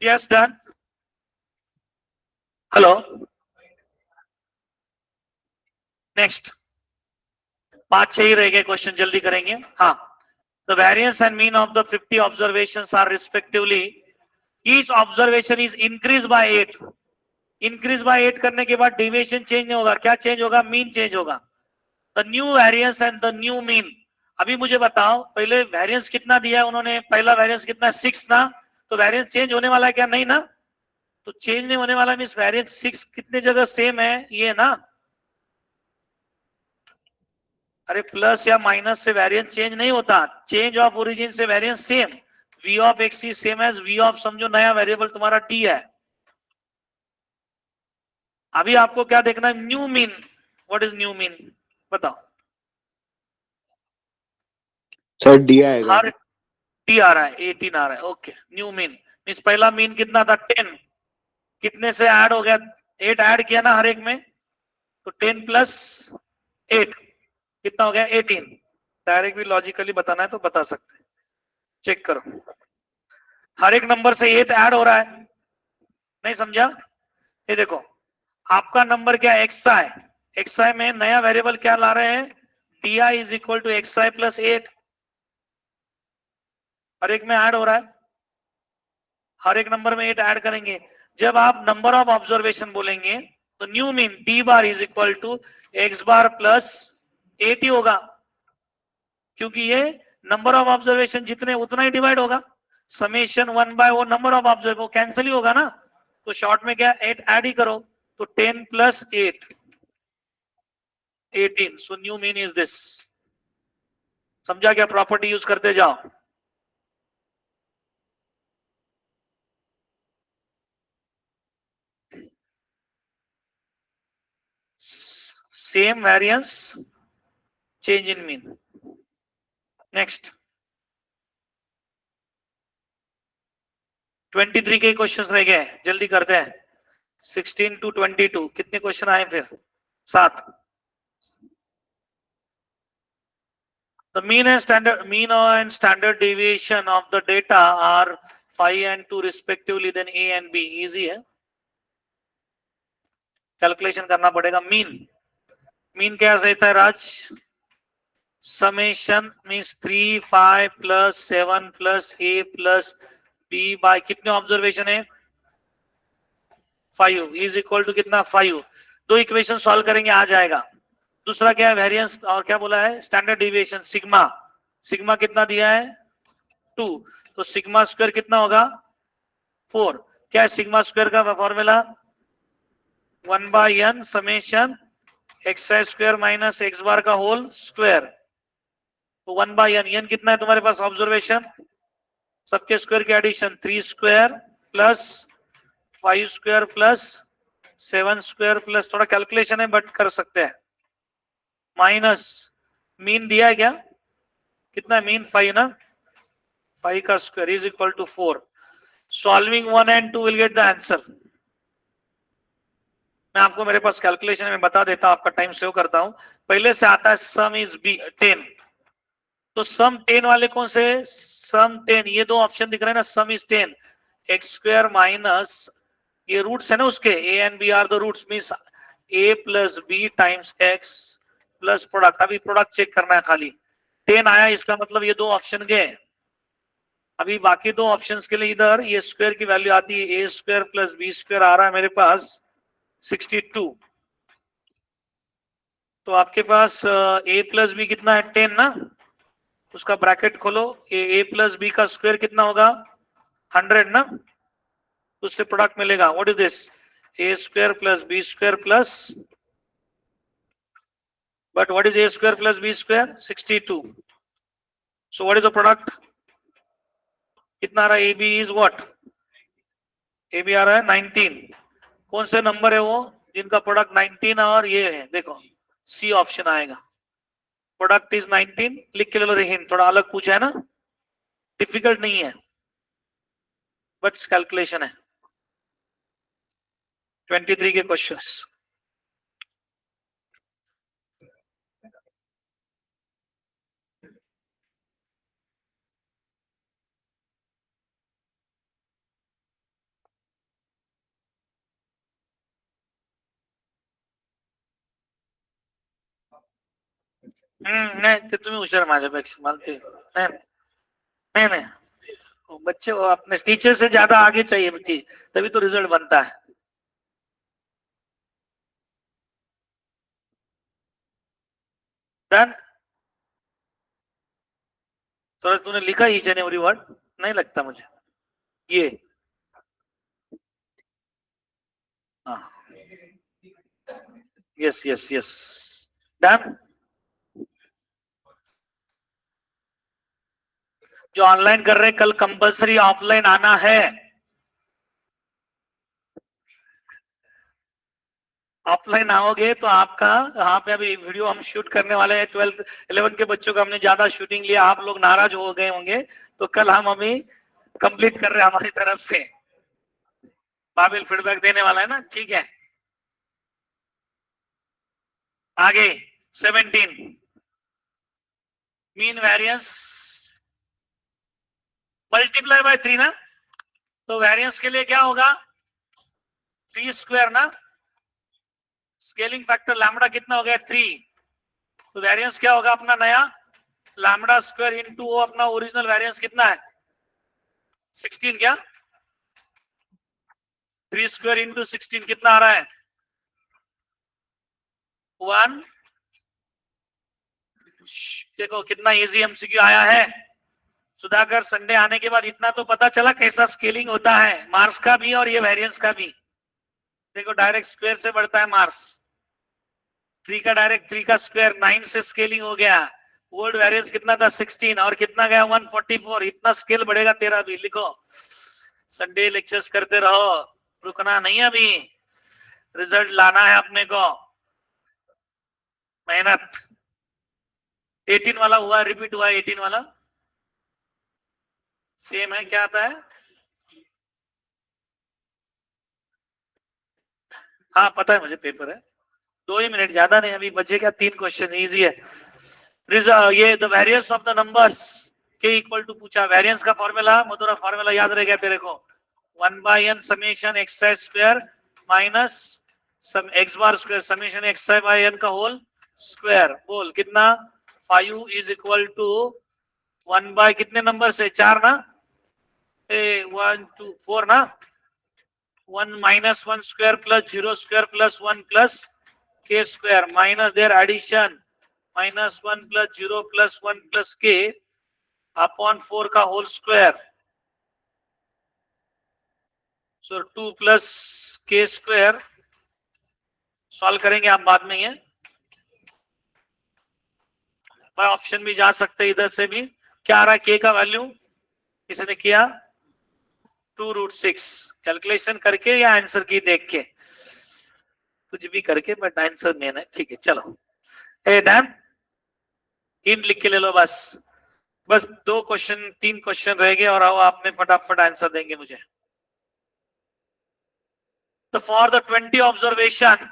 Yes, done. Hello. Next. 5-6 ही रह गए क्वेश्चन, जल्दी करेंगे. हाँ. The variance and mean of the 50 observations are respectively, each observation is increased by 8. Increase by 8 करने के बाद deviation change नहीं होगा. क्या change होगा? Mean change होगा. The new variance and the new mean. अभी मुझे बताओ, पहले variance कितना दिया है उन्होंने? पहला variance कितना है? 6 ना. तो variance change होने वाला है क्या? नहीं ना. तो change नहीं होने वाला मीन्स variance 6 कितने जगह सेम है? ये ना. अरे प्लस या माइनस से वेरिएंस चेंज नहीं होता. चेंज ऑफ ओरिजिन से variance same. v of x is same as v of, समझो नया वेरिएबल तुम्हारा t है. अभी आपको क्या देखना है? New mean. What is new mean? बताओ सर डी आएगा. हर t आ रहा है, 18 आ रहा है. ओके. न्यू मीन मीन्स पहला मीन कितना था? 10. कितने से ऐड हो गया? 8 ऐड किया ना हर एक में, तो 10 प्लस 8 कितना हो गया? 18. डायरेक्ट भी लॉजिकली बताना है तो बता सकते हैं. चेक करो, हर एक नंबर से 8 ऐड हो रहा है. नहीं समझा? ये देखो, आपका नंबर क्या है? xi. xi में नया वेरिएबल क्या ला रहे हैं? di is equal to xi plus 8. हर एक में ऐड हो रहा है. हर एक नंबर में 8 ऐड करेंगे. जब आप नंबर ऑफ ऑब्जर्वेशन बोलेंगे तो new mean d bar is equal to x bar plus 8 ही होगा, क्योंकि ये नंबर ऑफ ऑब्जर्वेशन जितने उतना ही डिवाइड होगा. समेशन 1 बाय वो नंबर ऑफ ऑब्जर्व, वो कैंसिल ही होगा ना. तो शॉर्ट में क्या? 8 ऐड ही करो. तो 10 plus 8 18. So new mean is this. समझा क्या? प्रॉपर्टी यूज करते जाओ. Same variance, change in mean. Next 23 के क्वेश्चंस रह गए, जल्दी करते हैं. 16 to 22 कितने क्वेश्चन आए? फिर 7. The mean and standard deviation of the data are 5 and 2 respectively, then A and B. Easy है, कैलकुलेशन करना पड़ेगा. मीन क्या रहता है Raj? Summation means 3 5 plus 7 plus A plus B by कितने ऑब्जर्वेशन है? 5 इज इक्वल टू कितना? 5. दो इक्वेशन सॉल्व करेंगे, आ जाएगा. दूसरा क्या है? वेरिएंस. और क्या बोला है? Standard deviation. सिग्मा. सिग्मा कितना दिया है? 2. तो सिग्मा स्क्वायर कितना होगा? 4. क्या है सिग्मा स्क्वायर का formula? 1 by n summation X square minus x bar का होल स्क्वायर. तो 1 बाय n कितना है तुम्हारे पास? ऑब्जर्वेशन सबके स्क्वायर के addition. 3 square plus 5 square plus 7 square plus, थोड़ा कैलकुलेशन है बट कर सकते हैं, माइनस मीन दिया है क्या? कितना है मीन? 5 ना. 5 का square is equal to 4. Solving 1 and 2 will get the answer. मैं आपको मेरे पास कैलकुलेशन में बता देता हूं, आपका टाइम सेव करता हूं. पहले से आता है सम इज 10. तो सम 10 वाले कौन से? सम 10, ये दो ऑप्शन दिख रहे हैं ना. Sum is 10. X square minus, ये रूट्स है ना उसके, a and b are the roots, means a plus b times x plus product. अभी प्रोडक्ट चेक करना है खाली. 10 आया, इसका मतलब ये दो ऑप्शन गए. अभी बाकी दो ऑप्शंस के लिए इधर ये स्क्वायर की वैल्यू आती है. ए स्क्वायर प्लस बी स्क्वायर आ रहा है मेरे पास 62. तो आपके पास ए प्लस बी कितना है? 10 ना. उसका ब्रैकेट खोलो. ए प्लस बी का स्क्वायर कितना होगा? 100 ना. उससे प्रोडक्ट मिलेगा. What is this? A square plus b square plus, but what is a square plus b square? 62. So what is the product? कितना आ रहा है? ab is what? ab आ रहा है 19. कौन से नंबर है वो जिनका प्रोडक्ट 19 और ये है? देखो सी ऑप्शन आएगा. Product is 19. लिख के ले लो. हिंट थोड़ा अलग पूछा है ना, डिफिकल्ट नहीं है बट कैलकुलेशन है. 23 के क्वेश्चंस. नाही ते तुम्ही हुशार माझ्यापेक्षा मला ते नहीं नहीं वो बच्चे वो अपने टीचर से ज्यादा आगे चाहिए बच्चे, तभी तो रिजल्ट बनता है। डन। सूरज तूने लिखा ईच एंड एवरी वर्ड? नहीं लगता मुझे ये। हाँ यस यस यस डन। जो ऑनलाइन कर रहे हैं कल कंपलसरी ऑफलाइन आना है। ऑफलाइन आओगे तो आपका यहाँ पे अभी वीडियो हम शूट करने वाले हैं 12th 11 के बच्चों का हमने ज्यादा शूटिंग लिया, आप लोग नाराज हो गए होंगे, तो कल हम अभी कंप्लीट कर रहे हैं हमारी तरफ से। बाबिल फीडबैक देने वाला है ना, ठीक है। आगे 17 मीन वेरियंस मल्टीप्लाई बाय 3 ना, तो वेरियंस के लिए क्या होगा 3 स्क्वायर ना, स्केलिंग फैक्टर लैम्बडा कितना हो गया 3, तो वेरियंस क्या होगा अपना नया लैम्बडा स्क्वायर इनटू वो अपना ओरिजिनल वेरियंस कितना है 16, क्या 3 स्क्वायर इंटू 16 कितना आ रहा है 1। देखो कितना इजी एमसीक्यू आया है सुधाकर, संडे आने के बाद इतना तो पता चला कैसा स्केलिंग होता है मार्क्स का भी और ये वेरिएंस का भी। देखो डायरेक्ट स्क्वायर से बढ़ता है मार्क्स, 3 का डायरेक्ट 3 का स्क्वायर 9 से स्केलिंग हो गया, वर्ड वेरिएंस कितना था 16 और कितना गया 144, इतना स्केल बढ़ेगा तेरा भी। लिखो संडे लेक्चर्स करते रहो, रुकना नहीं, अभी रिजल्ट लाना है अपने को, मेहनत। 18 वाला हुआ, रिपीट हुआ 18 वाला, सेम है, क्या आता है हाँ पता है मुझे, पेपर है 2 ही मिनट, ज्यादा नहीं, अभी बचे क्या 3 क्वेश्चन, इजी है। ये the variance of the numbers के इक्वल टू पूछा, वेरियंस का फॉर्मूला मधुरा, फॉर्मूला याद रह गया तेरे को 1/n summation x I square minus sum x bar square summation x I bye n का होल स्क्वायर। बोल कितना 5 इज इक्वल टू 1 बाय कितने नंबर से 4 ना, 1 2 4 ना, 1 minus 1 square plus 0 square plus 1 plus k square minus their addition minus 1 plus 0 plus 1 plus k upon 4 का whole square, so 2 plus k square solve करेंगे आप बाद में, ये ऑप्शन भी जा सकते हैं इधर से भी। क्या आ रहा है k का वैल्यू, किसी ने किया 2√6 कैलकुलेशन करके या आंसर की देख के, कुछ भी करके बट आंसर मेन है, ठीक है चलो। ए डैम हिंट लिख के ले लो, बस बस 2 क्वेश्चन 3 क्वेश्चन रह गए और आओ आपने फटाफट आंसर देंगे मुझे। तो for the 20 observation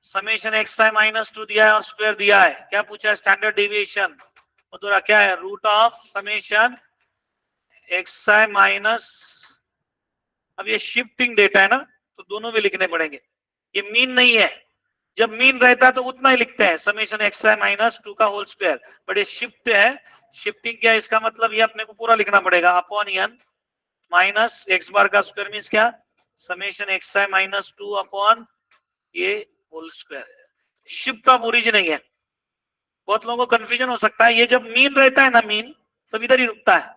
summation x I minus 2 दिया है और स्क्वायर दिया है, क्या पूछा है स्टैंडर्ड डेविएशन, तो क्या है root of summation x I minus, अब ये शिफ्टिंग डेटा है ना तो दोनों भी लिखने पड़ेंगे, ये मीन नहीं है, जब मीन रहता है तो उतना ही लिखते हैं समेशन एक्स आई माइनस 2 का होल स्क्वायर, बट ये शिफ्ट है, शिफ्टिंग क्या है इसका मतलब ये अपने को पूरा लिखना पड़ेगा upon N minus x bar का स्क्वायर मीन्स क्या समेशन एक्स आई माइनस 2 अपॉन ये whole square, shift of origin है। बहुत लोगों को कंफ्यूजन हो सकता है, ये जब मीन रहता है ना मीन तब इधर ही रुकता है,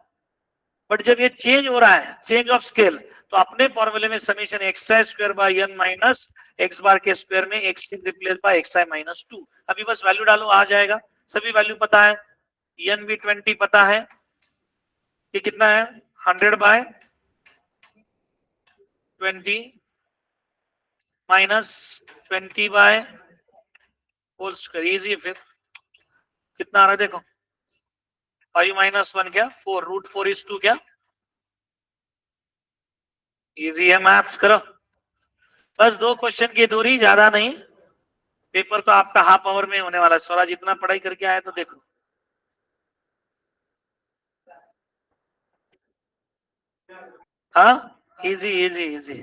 बट जब ये चेंज हो रहा है चेंज ऑफ स्केल तो अपने फॉर्मूले में summation x I square by N minus x bar के स्क्वायर में X replace by X I minus 2, अभी बस वैल्यू डालो आ जाएगा, सभी वैल्यू पता है, एन भी 20 पता है, ये कितना है 100 by 20 minus 20 by whole square, easy है। फिर कितना आ रहा है देखो 5 माइनस 1 क्या 4, √4 इज 2 क्या, इजी है, मैथ्स करो, बस 2 क्वेश्चन की दूरी, ज्यादा नहीं, पेपर तो आपका हाफ आवर में होने वाला है। स्वराज इतना पढ़ाई करके आया तो देखो, हाँ इजी इजी इजी,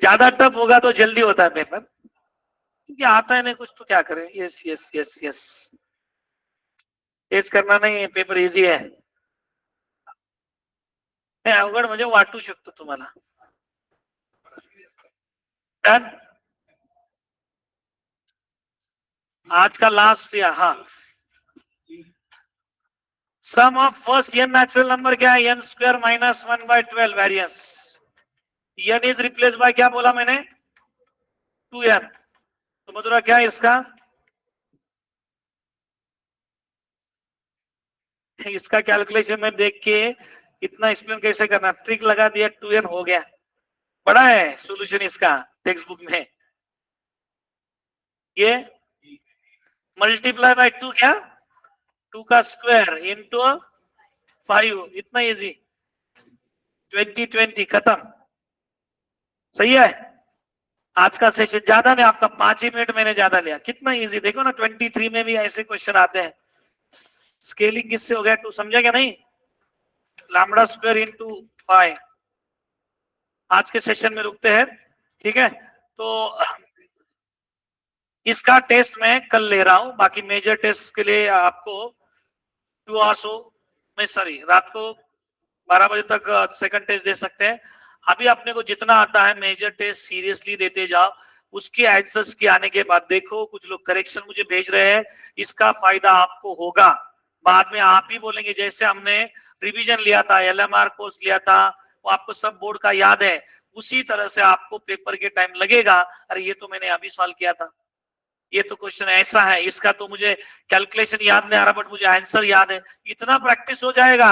ज्यादा टफ होगा तो जल्दी होता है पेपर, क्योंकि आता है नहीं कुछ तो क्या करें। Yes yes yes yes test करना नाही, पेपर इझी आहे. नाही अवघड म्हणजे वाटू शकतो तुम्हाला. डन. आज का लास्ट या हाँ, sum of first n natural number क्या है? n square minus 1/12 variance. n is replace by क्या बोला मैंने? 2n. तो मधुरा क्या है इसका? इसका कैलकुलेशन में देख के इतना एक्सप्लेन कैसे करना, ट्रिक लगा दिया, 2n हो गया. बड़ा है सॉल्यूशन इसका टेक्स्ट बुक में. ये मल्टीप्लाई बाय 2 क्या? 2 का स्क्वायर इंटू 5. इतना इजी. 20 खत्म. सही है. आज का सेशन ज्यादा नहीं, आपका 5 ही मिनट मैंने ज्यादा लिया. कितना इजी देखो ना. 23 में भी ऐसे क्वेश्चन आते हैं. स्केलिंग किससे हो गया? 2 समझा क्या नहीं? Lambda square into 5. आज के सेशन में रुकते हैं. ठीक है. तो इसका टेस्ट मैं कल ले रहा हूं. बाकी मेजर टेस्ट के लिए आपको 2 आवर्स हो, मैं सॉरी रात को 12 बजे तक सेकंड टेस्ट दे सकते हैं. अभी अपने को जितना आता है मेजर टेस्ट सीरियसली देते जाओ. उसके आंसर्स के आने के बाद देखो, कुछ लोग करेक्शन मुझे भेज रहे हैं, इसका फायदा आपको होगा. बाद में आप ही बोलेंगे जैसे हमने रिवीजन लिया था, LMR कोर्स लिया था, वो आपको सब बोर्ड का याद है. उसी तरह से आपको पेपर के टाइम लगेगा, अरे ये तो मैंने अभी सॉल्व किया था, ये तो क्वेश्चन ऐसा है, इसका तो मुझे कैलकुलेशन याद नहीं आ रहा बट मुझे आंसर याद है. इतना प्रैक्टिस हो जाएगा,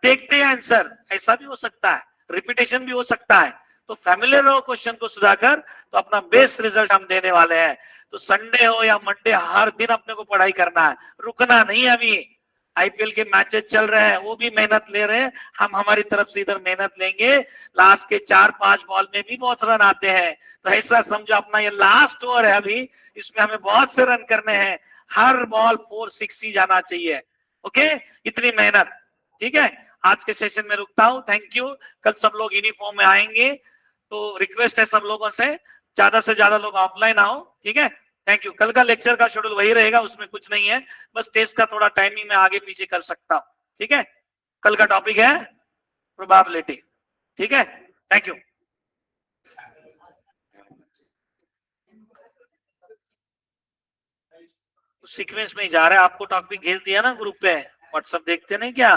देखते हैं आंसर. ऐसा भी हो सकता है, रिपीटेशन भी हो सकता है. तो फैमिलियर रहो क्वेश्चन को सुधाकर, तो अपना बेस्ट रिजल्ट हम देने वाले हैं. तो संडे हो या मंडे, हर दिन अपने को पढ़ाई करना है, रुकना नहीं. अभी IPL के मैचेस चल रहे हैं, वो भी मेहनत ले रहे हैं, हम हमारी तरफ से इधर मेहनत लेंगे. लास्ट के 4-5 बॉल में भी बहुत रन आते हैं. तो ऐसा समझो अपना ये लास्ट ओवर है अभी, इसमें हमें बहुत से रन करने हैं. हर बॉल 4-6 ही जाना चाहिए. ओके, इतनी मेहनत. ठीक है. आज के सेशन में रुकता हूं. Thank you. कल सब लोग यूनिफॉर्म में आएंगे, तो रिक्वेस्ट है सब लोगों से ज्यादा लोग ऑफलाइन आओ. ठीक है. Thank you. कल का लेक्चर का शेड्यूल वही रहेगा, उसमें कुछ नहीं है, बस टेस्ट का थोड़ा टाइमिंग में आगे पीछे कर सकता हूं. ठीक है. कल का टॉपिक है प्रोबेबिलिटी. ठीक है. Thank you. सीक्वेंस में ही जा रहा है. आपको टॉपिक भेज दिया ना ग्रुप पे, व्हाट्सएप देखते नहीं क्या?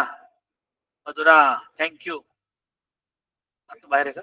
मधुरा, थैंक यू. बाहर है